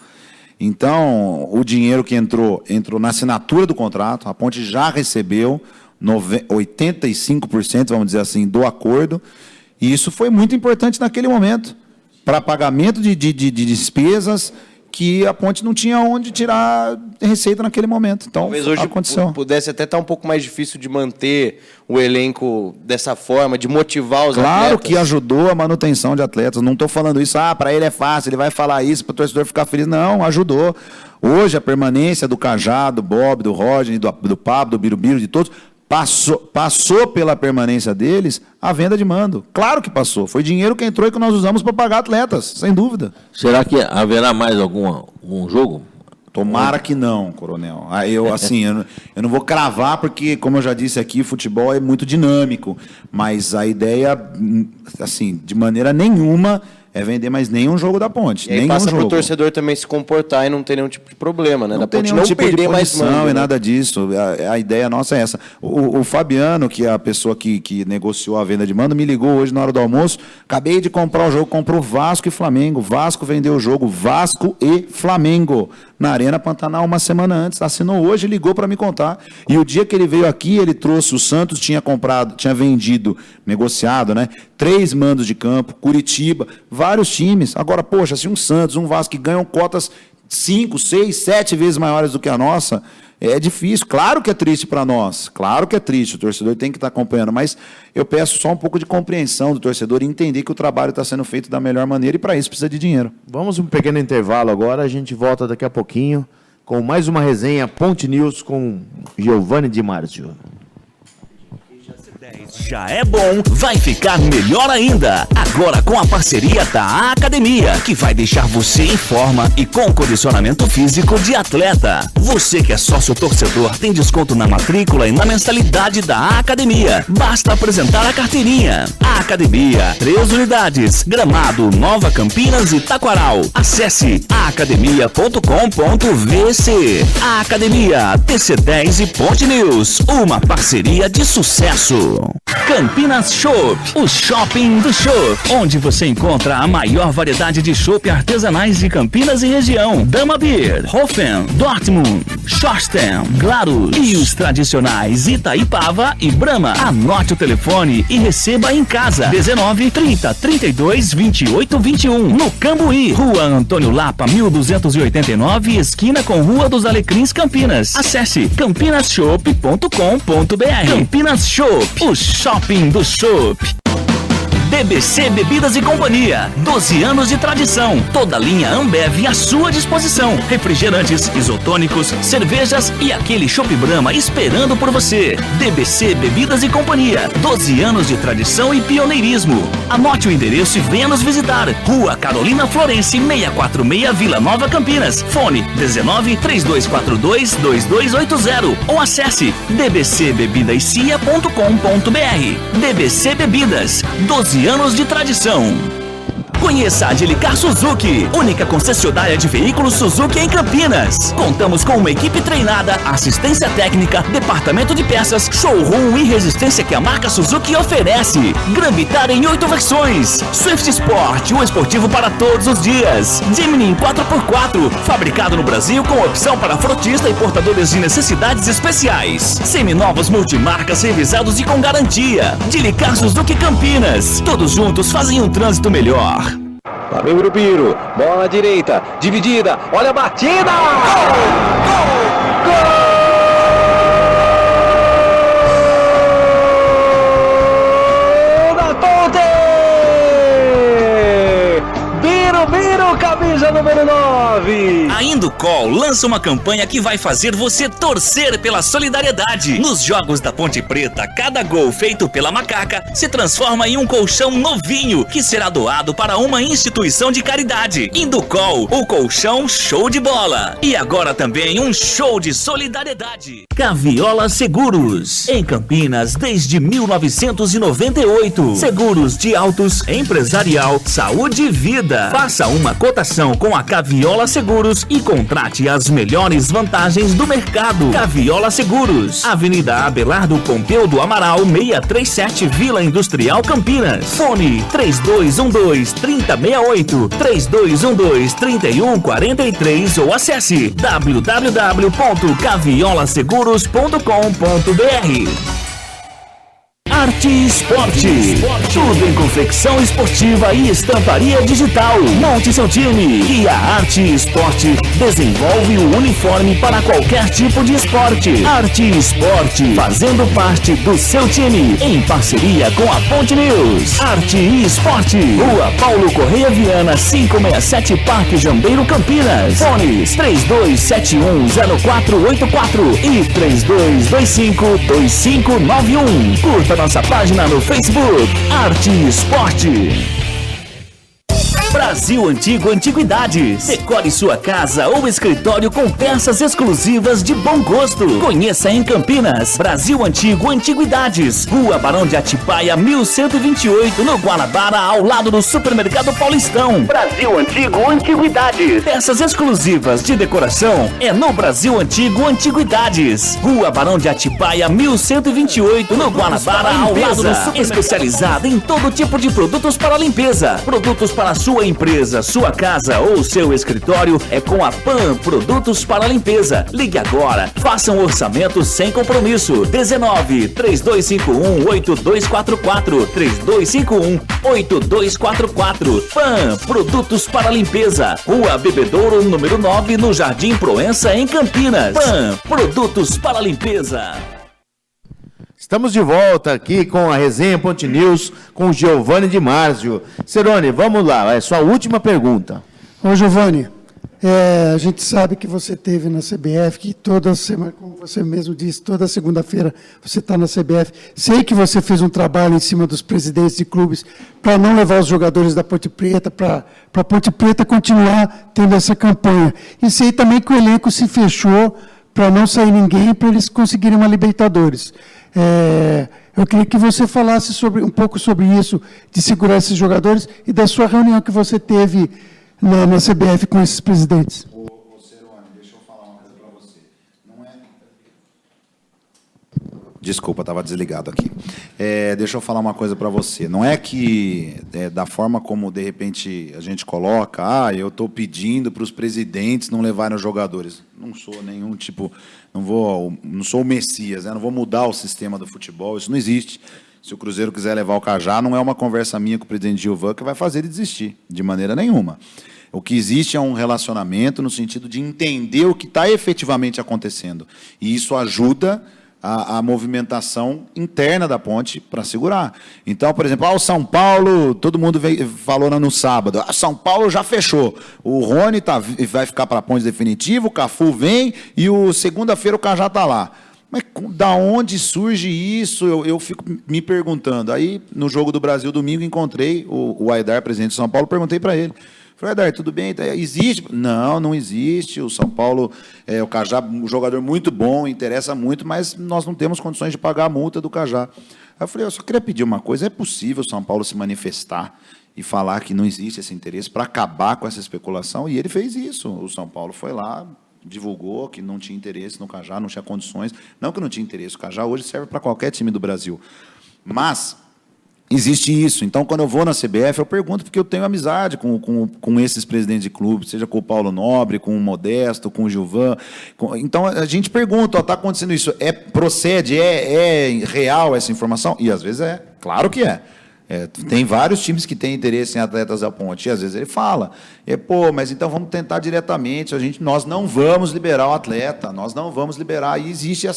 Então, o dinheiro que entrou na assinatura do contrato, a Ponte já recebeu 85%, vamos dizer assim, do acordo, e isso foi muito importante naquele momento, para pagamento de despesas que a Ponte não tinha onde tirar receita naquele momento. Então, talvez hoje aconteceu. Pudesse até estar um pouco mais difícil de manter o elenco dessa forma, de motivar os atletas. Claro que ajudou a manutenção de atletas. Não estou falando isso, para ele é fácil, ele vai falar isso para o torcedor ficar feliz. Não, ajudou. Hoje, a permanência do Cajá, do Bob, do Roger, do Pablo, do Birubiru, de todos, passou pela permanência deles a venda de mando. Claro que passou. Foi dinheiro que entrou e que nós usamos para pagar atletas, sem dúvida. Será que haverá mais algum jogo? Tomara que não, coronel. Eu não vou cravar, porque, como eu já disse aqui, futebol é muito dinâmico. Mas a ideia, assim, de maneira nenhuma, é vender mais nenhum jogo da Ponte. E aí passa para o torcedor também se comportar e não ter nenhum tipo de problema, né? Não da tem Ponte nenhum não tipo perder de mais punição mando, e né? nada disso. A ideia nossa é essa. O Fabiano, que é a pessoa que negociou a venda de mando, me ligou hoje na hora do almoço. Acabei de comprar o jogo, comprou Vasco e Flamengo. Vasco vendeu o jogo, Vasco e Flamengo, na Arena Pantanal, uma semana antes. Assinou hoje e ligou para me contar. E o dia que ele veio aqui, ele trouxe o Santos, tinha vendido, negociado, né? 3 mandos de campo, Curitiba, vários times. Agora, poxa, se um Santos, um Vasco que ganham cotas 5, 6, 7 vezes maiores do que a nossa, é difícil. Claro que é triste para nós, claro que é triste, o torcedor tem que estar acompanhando, mas eu peço só um pouco de compreensão do torcedor e entender que o trabalho está sendo feito da melhor maneira e para isso precisa de dinheiro. Vamos um pequeno intervalo agora, a gente volta daqui a pouquinho com mais uma resenha Ponte News com Giovani Di Marzio. Já é bom, vai ficar melhor ainda. Agora com a parceria da Academia, que vai deixar você em forma e com condicionamento físico de atleta. Você que é sócio torcedor tem desconto na matrícula e na mensalidade da Academia. Basta apresentar a carteirinha. A Academia, 3 unidades, Gramado, Nova Campinas e Taquaral. Acesse aacademia.com.vc. A Academia, TC10 e Ponte News, uma parceria de sucesso. Campinas Chopp, o shopping do chopp, onde você encontra a maior variedade de chopp artesanais de Campinas e região. Dama Beer, Hofen, Dortmund, Schorsten, Glarus e os tradicionais Itaipava e Brahma. Anote o telefone e receba em casa. 19 30 32 28 21, no Cambuí, Rua Antônio Lapa, 1289, esquina com Rua dos Alecrins, Campinas. Acesse campinaschopp.com.br. Campinas Chopp, o shopping do chopp. BBC Bebidas e Companhia, 12 anos de tradição, toda linha Ambev à sua disposição, refrigerantes, isotônicos, cervejas e aquele chopp Brahma esperando por você. BBC Bebidas e Companhia, 12 anos de tradição e pioneirismo. Anote o endereço e venha nos visitar. Rua Carolina Florense, 646, Vila Nova, Campinas. Fone 19 3242 2280 ou acesse dbcbebidaecia.com.br. DBC Bebidas, 12 anos de tradição. Conheça a Dilicar Suzuki, única concessionária de veículos Suzuki em Campinas. Contamos com uma equipe treinada, assistência técnica, departamento de peças, showroom e resistência que a marca Suzuki oferece. Gran Vitara em 8 versões. Swift Sport, o esportivo para todos os dias. Jimny 4x4, fabricado no Brasil com opção para frotista e portadores de necessidades especiais. Seminovos multimarcas revisados e com garantia. Dilicar Suzuki Campinas. Todos juntos fazem um trânsito melhor. Lá vem o Birubiru, bola na direita, dividida, olha a batida! Gol da Ponte! Birubiru, camisa camisa número 9. A Inducol lança uma campanha que vai fazer você torcer pela solidariedade. Nos Jogos da Ponte Preta, cada gol feito pela Macaca se transforma em um colchão novinho que será doado para uma instituição de caridade. Inducol, o colchão show de bola. E agora também um show de solidariedade. Caviola Seguros. Em Campinas desde 1998. Seguros de autos, empresarial, saúde e vida. Faça uma cotação com a Caviola Seguros e contrate as melhores vantagens do mercado. Caviola Seguros. Avenida Abelardo Pompeu do Amaral, 637, Vila Industrial, Campinas. Fone 3212-3068, 3212-3143 ou acesse www.caviolaseguros.com.br. Arte e Esporte. Tudo em confecção esportiva e estamparia digital. Monte seu time e a Arte e Esporte desenvolve o uniforme para qualquer tipo de esporte. Arte e Esporte, fazendo parte do seu time, em parceria com a Ponte News. Arte e Esporte, Rua Paulo Correia Viana, 567, Parque Jambeiro, Campinas. Fones 32710484 e 32252591. Curta nossa página no Facebook, Arte e Esporte. Brasil Antigo Antiguidades. Decore sua casa ou escritório com peças exclusivas de bom gosto. Conheça em Campinas. Brasil Antigo Antiguidades. Rua Barão de Atibaia, 1128, no Guanabara, ao lado do Supermercado Paulistão. Brasil Antigo Antiguidades. Peças exclusivas de decoração é no Brasil Antigo Antiguidades. Rua Barão de Atibaia, 1128, no Guanabara, ao lado do Supermercado. Especializada em todo tipo de produtos para limpeza. Produtos para sua empresa, sua casa ou seu escritório é com a PAN Produtos para Limpeza. Ligue agora, faça um orçamento sem compromisso. 19-3251-8244, 3251-8244. PAN Produtos para Limpeza. Rua Bebedouro, número 9, no Jardim Proença, em Campinas. PAN Produtos para Limpeza. Estamos de volta aqui com a Resenha Ponte News com o Giovani de Marzio. Cerone, vamos lá, é sua última pergunta. Ô, Giovani, a gente sabe que você esteve na CBF, que toda semana, como você mesmo disse, toda segunda-feira você está na CBF. Sei que você fez um trabalho em cima dos presidentes de clubes para não levar os jogadores da Ponte Preta, para a Ponte Preta continuar tendo essa campanha. E sei também que o elenco se fechou para não sair ninguém, para eles conseguirem uma Libertadores. Eu queria que você falasse um pouco sobre isso, de segurar esses jogadores e da sua reunião que você teve na CBF com esses presidentes. Cerone, deixa eu falar uma coisa para você. Desculpa, estava desligado aqui. Deixa eu falar uma coisa para você. Não é que, da forma como, de repente, a gente coloca, eu estou pedindo para os presidentes não levarem os jogadores. Não sou nenhum tipo... Não sou o Messias, né? Não vou mudar o sistema do futebol, isso não existe. Se o Cruzeiro quiser levar o Cajá, não é uma conversa minha com o presidente Gilvan que vai fazer ele desistir, de maneira nenhuma. O que existe é um relacionamento no sentido de entender o que está efetivamente acontecendo. E isso ajuda a movimentação interna da Ponte para segurar. Então, por exemplo, o São Paulo, todo mundo falou no sábado, São Paulo já fechou, o Rony vai ficar para a Ponte definitivo, o Cafu vem e segunda-feira o Cajá está lá. Mas da onde surge isso? Eu fico me perguntando. Aí, no Jogo do Brasil, domingo, encontrei o Aidar, presidente de São Paulo, perguntei para ele. Falei, Aidar, tudo bem? Existe? Não existe. O São Paulo, o Cajá, um jogador muito bom, interessa muito, mas nós não temos condições de pagar a multa do Cajá. Aí eu falei, eu só queria pedir uma coisa, é possível o São Paulo se manifestar e falar que não existe esse interesse para acabar com essa especulação? E ele fez isso. O São Paulo foi lá, divulgou que não tinha interesse no Cajá, não tinha condições. Não que não tinha interesse, o Cajá hoje serve para qualquer time do Brasil. Mas existe isso. Então, quando eu vou na CBF, eu pergunto, porque eu tenho amizade com esses presidentes de clube, seja com o Paulo Nobre, com o Modesto, com o Gilvan. Então, a gente pergunta, está acontecendo isso, procede, é real essa informação? E, às vezes, claro que é. Tem vários times que têm interesse em atletas da Ponte, e às vezes ele fala, mas então vamos tentar diretamente, nós não vamos liberar o atleta, nós não vamos liberar, e existe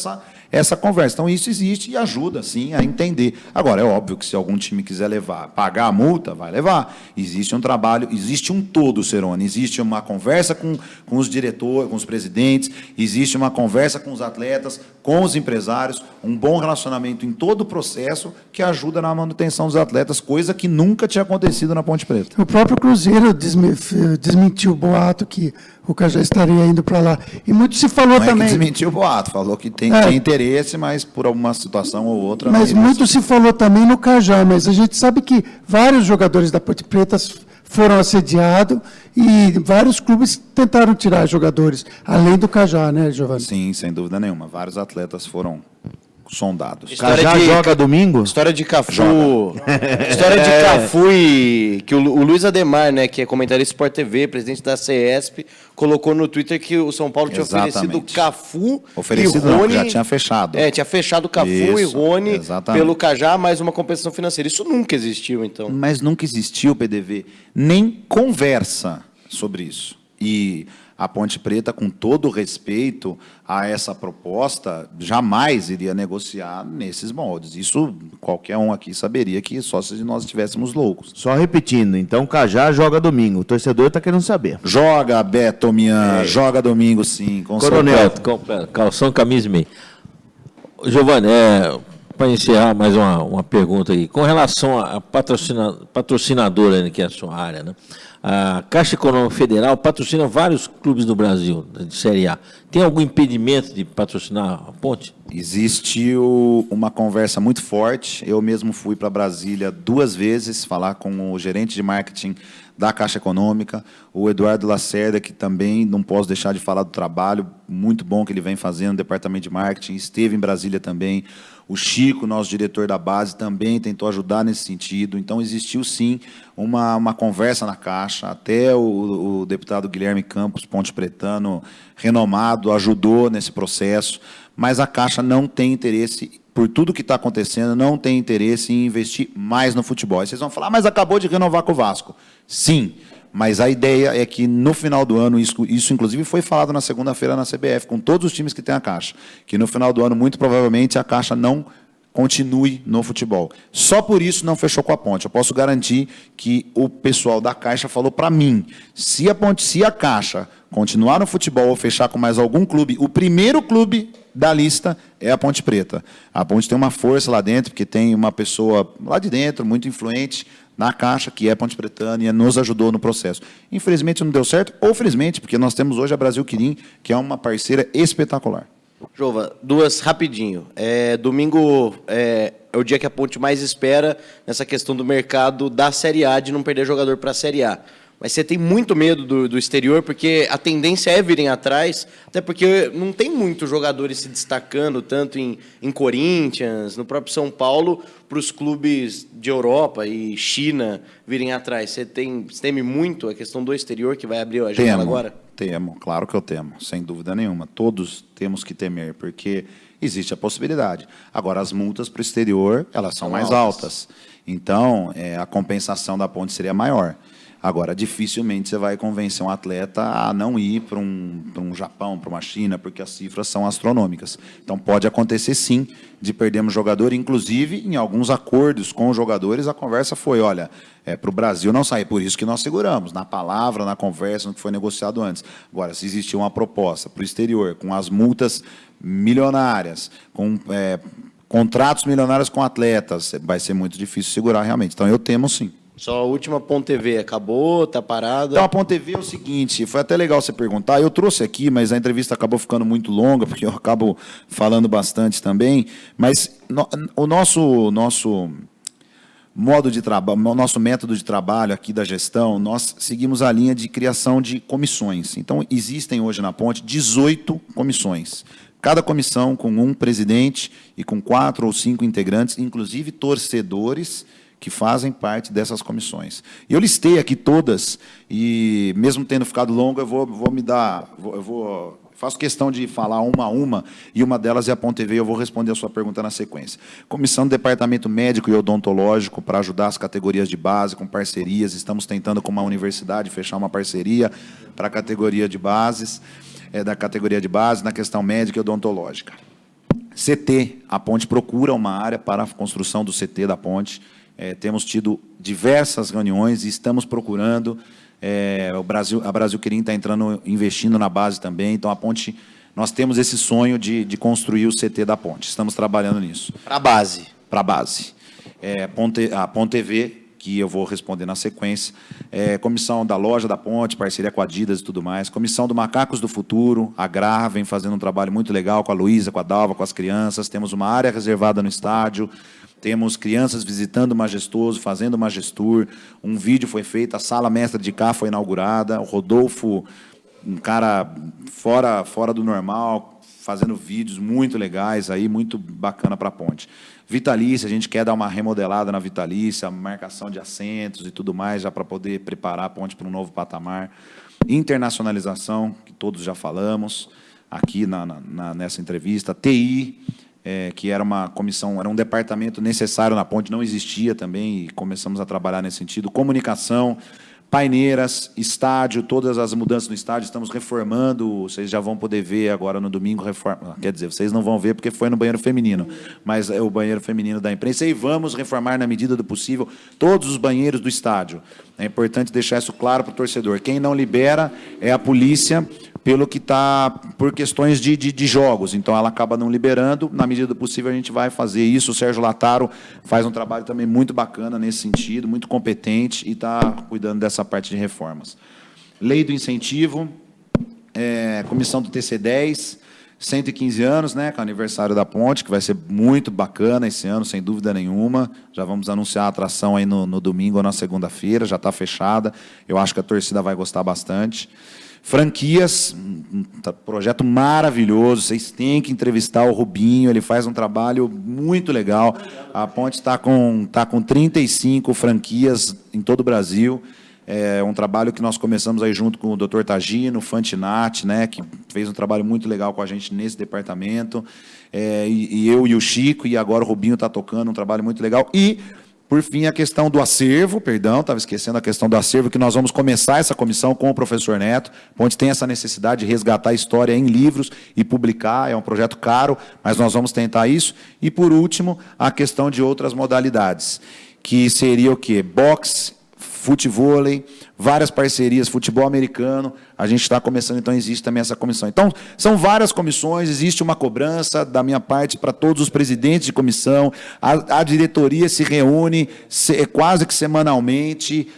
essa conversa. Então, isso existe e ajuda, sim, a entender. Agora, é óbvio que se algum time quiser pagar a multa, vai levar. Existe um trabalho, existe um todo, Cerone. Existe uma conversa com os diretores, com os presidentes, existe uma conversa com os atletas, com os empresários, um bom relacionamento em todo o processo que ajuda na manutenção dos atletas, coisa que nunca tinha acontecido na Ponte Preta. O próprio Cruzeiro desmentiu o boato que o Cajá estaria indo para lá. E muito se falou Não também. É que desmentiu o boato, falou que tem interesse, mas por alguma situação ou outra. Mas muito se falou também no Cajá, mas a gente sabe que vários jogadores da Ponte Preta foram assediados e vários clubes tentaram tirar jogadores, além do Cajá, né, Giovanni? Sim, sem dúvida nenhuma. Vários atletas foram sondados. Cajá joga domingo? História de Cafu. História de Cafu e que o Luiz Ademar, né, que é comentarista do Sport TV, presidente da CESP, colocou no Twitter que o São Paulo tinha oferecido Cafu e Rony. Já tinha fechado. Tinha fechado Cafu e Rony pelo Cajá, mais uma compensação financeira. Isso nunca existiu, então. Mas nunca existiu, PDV, nem conversa sobre isso. E a Ponte Preta, com todo o respeito a essa proposta, jamais iria negociar nesses moldes. Isso qualquer um aqui saberia que só se nós estivéssemos loucos. Só repetindo, então Cajá joga domingo. O torcedor está querendo saber. Joga, Beto Mian, joga domingo sim. Com Coronel, calção, camisa e meia. Giovanni, para encerrar mais uma pergunta aí. Com relação a patrocinadora, que é a sua área, né? A Caixa Econômica Federal patrocina vários clubes do Brasil, de Série A. Tem algum impedimento de patrocinar a Ponte? Existe uma conversa muito forte. Eu mesmo fui para Brasília 2 vezes falar com o gerente de marketing da Caixa Econômica, o Eduardo Lacerda, que também não posso deixar de falar do trabalho muito bom que ele vem fazendo no departamento de marketing, esteve em Brasília também. O Chico, nosso diretor da base, também tentou ajudar nesse sentido. Então, existiu, sim, uma conversa na Caixa. Até o deputado Guilherme Campos, Ponte Pretano, renomado, ajudou nesse processo. Mas a Caixa não tem interesse, por tudo que está acontecendo, não tem interesse em investir mais no futebol. Aí vocês vão falar, mas acabou de renovar com o Vasco. Sim, mas a ideia é que no final do ano, isso inclusive foi falado na segunda-feira na CBF, com todos os times que tem a Caixa, que no final do ano, muito provavelmente, a Caixa não continue no futebol. Só por isso não fechou com a Ponte. Eu posso garantir que o pessoal da Caixa falou para mim, se a Caixa continuar no futebol ou fechar com mais algum clube, o primeiro clube da lista é a Ponte Preta. A Ponte tem uma força lá dentro, porque tem uma pessoa lá de dentro, muito influente, na Caixa, que é Ponte Pretana, e nos ajudou no processo. Infelizmente não deu certo, ou felizmente, porque nós temos hoje a Brasil Quirim, que é uma parceira espetacular. Jova, 2 rapidinho. Domingo é o dia que a Ponte mais espera nessa questão do mercado da Série A, de não perder jogador para a Série A. Mas você tem muito medo do exterior, porque a tendência é virem atrás, até porque não tem muitos jogadores se destacando, tanto em Corinthians, no próprio São Paulo, para os clubes de Europa e China virem atrás. Você teme muito a questão do exterior, que vai abrir a janela agora? Temo, claro que eu temo, sem dúvida nenhuma. Todos temos que temer, porque existe a possibilidade. Agora, as multas para o exterior, elas são mais altas. Então, a compensação da Ponte seria maior. Agora, dificilmente você vai convencer um atleta a não ir para um Japão, para uma China, porque as cifras são astronômicas. Então, pode acontecer, sim, de perdermos jogador. Inclusive, em alguns acordos com os jogadores, a conversa foi, olha, para o Brasil não sair. Por isso que nós seguramos, na palavra, na conversa, no que foi negociado antes. Agora, se existir uma proposta para o exterior, com as multas milionárias, com contratos milionários com atletas, vai ser muito difícil segurar realmente. Então, eu temo, sim. Só a última Ponte TV acabou, está parada? Então, a Ponte TV é o seguinte, foi até legal você perguntar, eu trouxe aqui, mas a entrevista acabou ficando muito longa, porque eu acabo falando bastante também, mas o nosso modo de trabalho, nosso método de trabalho aqui da gestão, nós seguimos a linha de criação de comissões. Então, existem hoje na Ponte 18 comissões. Cada comissão com um presidente e com 4 ou 5 integrantes, inclusive torcedores, que fazem parte dessas comissões. E eu listei aqui todas, e mesmo tendo ficado longo, faço questão de falar uma a uma, e uma delas é a Ponte TV, eu vou responder a sua pergunta na sequência. Comissão do Departamento Médico e Odontológico, para ajudar as categorias de base, com parcerias, estamos tentando com uma universidade fechar uma parceria para a categoria de bases, da categoria de base, na questão médica e odontológica. CT, a ponte procura uma área para a construção do CT da ponte. Temos tido diversas reuniões e estamos procurando. A Brasil Quirim está investindo na base também. Então, a ponte, nós temos esse sonho de construir o CT da ponte. Estamos trabalhando nisso. Para a base. Para a base. A Ponte TV, que eu vou responder na sequência. Comissão da Loja da Ponte, parceria com a Adidas e tudo mais. Comissão do Macacos do Futuro, a Gra vem fazendo um trabalho muito legal com a Luísa, com a Dalva, com as crianças. Temos uma área reservada no estádio. Temos crianças visitando o Majestoso, fazendo o Majestur. Um vídeo foi feito, a Sala Mestra de Cá foi inaugurada. O Rodolfo, um cara fora do normal, fazendo vídeos muito legais, aí, muito bacana para a ponte. Vitalícia, a gente quer dar uma remodelada na Vitalícia, marcação de assentos e tudo mais, já para poder preparar a ponte para um novo patamar. Internacionalização, que todos já falamos aqui nessa entrevista. TI, que era uma comissão, era um departamento necessário na ponte, não existia também, e começamos a trabalhar nesse sentido. Comunicação, paineiras, estádio, todas as mudanças no estádio, estamos reformando, vocês já vão poder ver agora no domingo, quer dizer, vocês não vão ver porque foi no banheiro feminino, mas é o banheiro feminino da imprensa, e vamos reformar na medida do possível todos os banheiros do estádio. É importante deixar isso claro para o torcedor. Quem não libera é a polícia, pelo que está por questões de jogos, então ela acaba não liberando, na medida do possível a gente vai fazer isso. O Sérgio Lataro faz um trabalho também muito bacana nesse sentido, muito competente, e está cuidando dessa parte de reformas. Lei do incentivo, comissão do TC10, 115 anos, né, com o aniversário da ponte, que vai ser muito bacana esse ano, sem dúvida nenhuma. Já vamos anunciar a atração aí no domingo ou na segunda-feira, já está fechada, eu acho que a torcida vai gostar bastante. Franquias, um projeto maravilhoso, vocês têm que entrevistar o Rubinho, ele faz um trabalho muito legal. A ponte está com 35 franquias em todo o Brasil. É um trabalho que nós começamos aí junto com o Dr. Tagino, Fantinati, né, que fez um trabalho muito legal com a gente nesse departamento. E eu e o Chico, e agora o Rubinho está tocando um trabalho muito legal. E, por fim, a questão do acervo, estava esquecendo a questão do acervo, que nós vamos começar essa comissão com o professor Neto, onde tem essa necessidade de resgatar a história em livros e publicar. É um projeto caro, mas nós vamos tentar isso. E, por último, a questão de outras modalidades, que seria o quê? Boxe, futevôlei, várias parcerias, futebol americano, a gente está começando, então existe também essa comissão. Então, são várias comissões, existe uma cobrança da minha parte para todos os presidentes de comissão, a diretoria se reúne quase que semanalmente,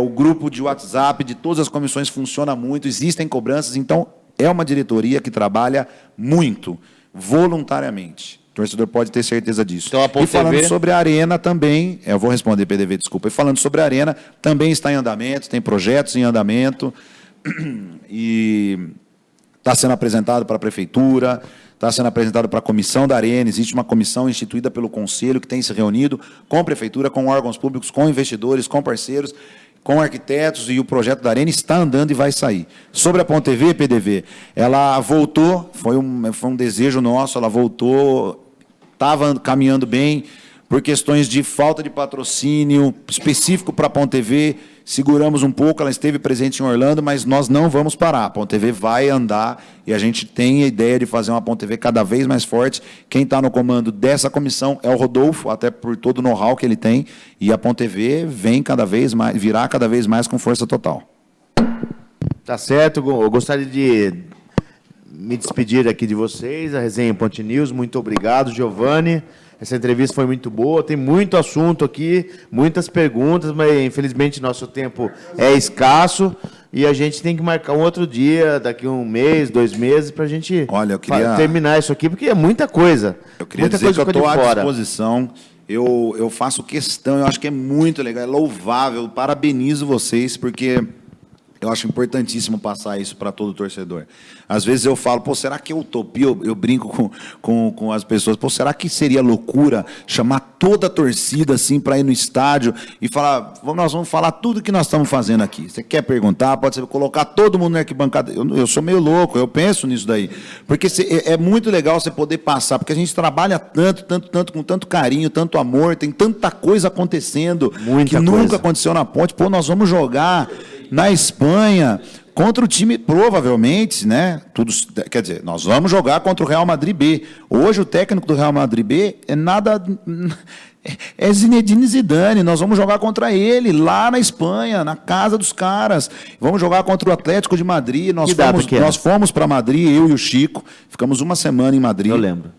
o grupo de WhatsApp de todas as comissões funciona muito, existem cobranças, então é uma diretoria que trabalha muito, voluntariamente. O torcedor pode ter certeza disso. Então, e falando sobre a Arena também, eu vou responder PDV, desculpa, e falando sobre a Arena, também está em andamento, tem projetos em andamento, e está sendo apresentado para a Prefeitura, está sendo apresentado para a comissão da Arena, existe uma comissão instituída pelo Conselho que tem se reunido com a Prefeitura, com órgãos públicos, com investidores, com parceiros, com arquitetos, e o projeto da Arena está andando e vai sair. Sobre a Ponte TV, PDV, ela voltou, foi um desejo nosso, ela voltou, estava caminhando bem, por questões de falta de patrocínio específico para a Ponte TV, seguramos um pouco, ela esteve presente em Orlando, mas nós não vamos parar. A Ponte TV vai andar e a gente tem a ideia de fazer uma Ponte TV cada vez mais forte. Quem está no comando dessa comissão é o Rodolfo, até por todo o know-how que ele tem, e a Ponte TV vem cada vez mais, virá cada vez mais com força total. Tá certo, eu gostaria de me despedir aqui de vocês, a resenha Ponte News, muito obrigado, Giovani. Essa entrevista foi muito boa, tem muito assunto aqui, muitas perguntas, mas infelizmente nosso tempo é escasso e a gente tem que marcar um outro dia, daqui um mês, 2 meses, para a gente terminar isso aqui, porque é muita coisa. Eu queria dizer que eu estou à disposição, eu faço questão, eu acho que é muito legal, é louvável, parabenizo vocês, porque eu acho importantíssimo passar isso para todo torcedor. Às vezes eu falo, pô, será que é utopia? Eu brinco com as pessoas, pô, será que seria loucura chamar toda a torcida assim para ir no estádio e falar, nós vamos falar tudo que nós estamos fazendo aqui. Você quer perguntar, pode ser colocar todo mundo na arquibancada. Eu sou meio louco, eu penso nisso daí. Porque é muito legal você poder passar, porque a gente trabalha tanto, com tanto carinho, tanto amor, tem tanta coisa acontecendo que nunca aconteceu na Ponte. Pô, nós vamos jogar na Espanha contra o time, provavelmente, né? Quer dizer, nós vamos jogar contra o Real Madrid B. Hoje o técnico do Real Madrid B é Zinedine Zidane. Nós vamos jogar contra ele lá na Espanha, na casa dos caras. Vamos jogar contra o Atlético de Madrid. Nós fomos para Madrid, eu e o Chico. Ficamos uma semana em Madrid. Eu lembro.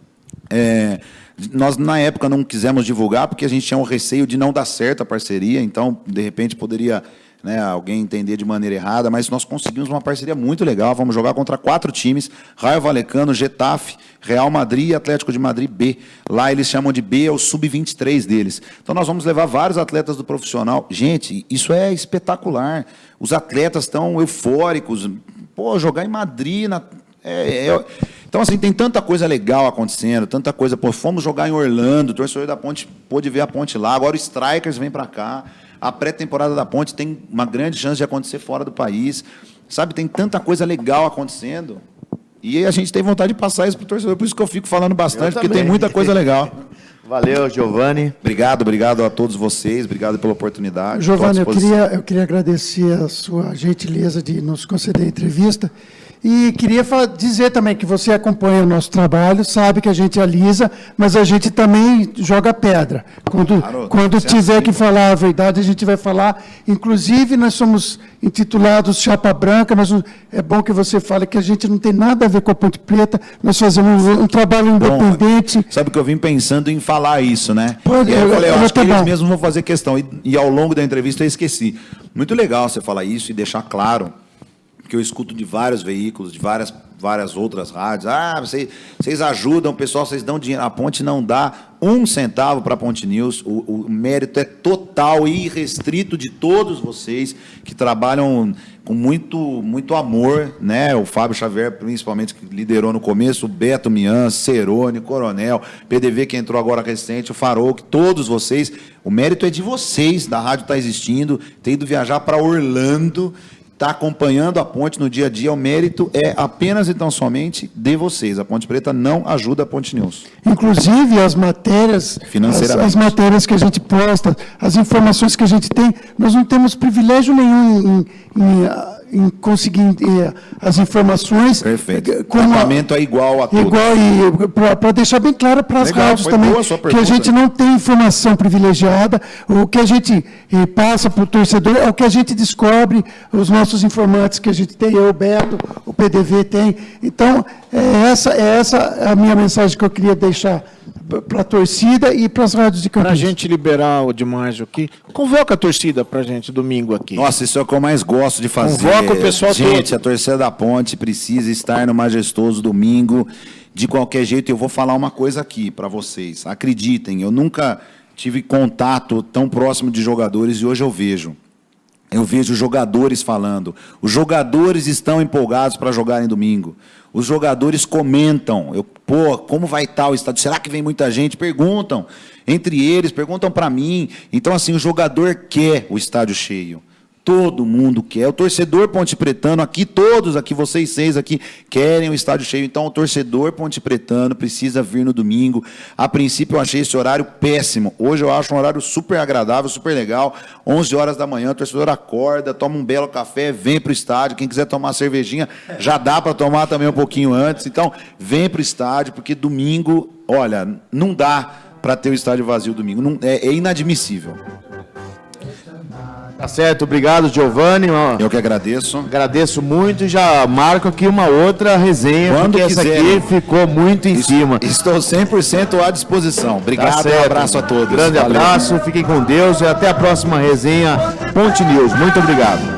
Nós, na época, não quisemos divulgar porque a gente tinha um receio de não dar certo a parceria. Então, de repente, poderia, né, alguém entender de maneira errada, mas nós conseguimos uma parceria muito legal. Vamos jogar contra 4 times: Raio Vallecano, Getafe, Real Madrid e Atlético de Madrid B. Lá eles chamam de B, é o sub-23 deles. Então nós vamos levar vários atletas do profissional. Gente, isso é espetacular. Os atletas estão eufóricos. Pô, jogar em Madrid... Então, assim, tem tanta coisa legal acontecendo, tanta coisa... Pô, fomos jogar em Orlando, o torcedor da Ponte pôde ver a Ponte lá, agora o Strikers vem para cá. A pré-temporada da Ponte tem uma grande chance de acontecer fora do país. Sabe, tem tanta coisa legal acontecendo. E a gente tem vontade de passar isso para o torcedor. Por isso que eu fico falando bastante, porque tem muita coisa legal. Valeu, Giovani. Obrigado a todos vocês. Obrigado pela oportunidade. Giovani, eu queria agradecer a sua gentileza de nos conceder a entrevista. E queria dizer também que você acompanha o nosso trabalho, sabe que a gente alisa, mas a gente também joga pedra. Quando tiver que falar a verdade, a gente vai falar. Inclusive, nós somos intitulados Chapa Branca, mas é bom que você fale que a gente não tem nada a ver com a Ponte Preta, nós fazemos um trabalho independente. Bom, sabe que eu vim pensando em falar isso, né? Pode, e aí eu falei, acho que eles mesmos vão fazer questão. E ao longo da entrevista eu esqueci. Muito legal você falar isso e deixar claro, que eu escuto de vários veículos, de várias outras rádios. Vocês ajudam, pessoal, vocês dão dinheiro. A Ponte não dá 1 centavo para a Ponte News. O mérito é total e irrestrito de todos vocês que trabalham com muito amor, né? O Fábio Xavier, principalmente, que liderou no começo, o Beto Mian, Cerone, Coronel, PDV, que entrou agora recente, o Farouk, todos vocês. O mérito é de vocês, da rádio está existindo, ter ido viajar para Orlando, está acompanhando a Ponte no dia a dia. O mérito é apenas e tão somente de vocês. A Ponte Preta não ajuda a Ponte News. Inclusive, as matérias, as matérias que a gente posta, as informações que a gente tem, nós não temos privilégio nenhum em conseguir as informações. Perfeito. O tratamento é igual a todos. Para deixar bem claro para as rádios também, que a gente não tem informação privilegiada, o que a gente passa para o torcedor é o que a gente descobre, os nossos informantes que a gente tem, eu, o Beto, o PDV tem. Então, é essa a minha mensagem que eu queria deixar para a torcida e para as rádios de Campinas. Para a gente liberar o demais aqui, convoca a torcida para a gente domingo aqui. Nossa, isso é o que eu mais gosto de fazer. Convoca o pessoal todo. Gente, a torcida da Ponte precisa estar no majestoso domingo. De qualquer jeito, eu vou falar uma coisa aqui para vocês. Acreditem, eu nunca tive contato tão próximo de jogadores e hoje eu vejo. Eu vejo jogadores falando. Os jogadores estão empolgados para jogarem domingo. Os jogadores comentam. Como vai estar o estádio? Será que vem muita gente? Perguntam. Entre eles, perguntam para mim. Então, assim, o jogador quer o estádio cheio. Todo mundo quer. O torcedor pontepretano aqui, todos aqui, vocês 6 aqui, querem o estádio cheio. Então, o torcedor pontepretano precisa vir no domingo. A princípio, eu achei esse horário péssimo. Hoje, eu acho um horário super agradável, super legal. 11 horas da manhã, o torcedor acorda, toma um belo café, vem para o estádio. Quem quiser tomar cervejinha, já dá para tomar também um pouquinho antes. Então, vem para o estádio, porque domingo, olha, não dá para ter o estádio vazio domingo. É inadmissível. Tá certo, obrigado, Giovani. Eu que agradeço. Agradeço muito e já marco aqui uma outra resenha, quando porque quiser, essa aqui ficou muito em cima. Estou 100% à disposição. Obrigado, tá, um abraço a todos. Grande abraço, fiquem com Deus e até a próxima resenha Ponte News. Muito obrigado.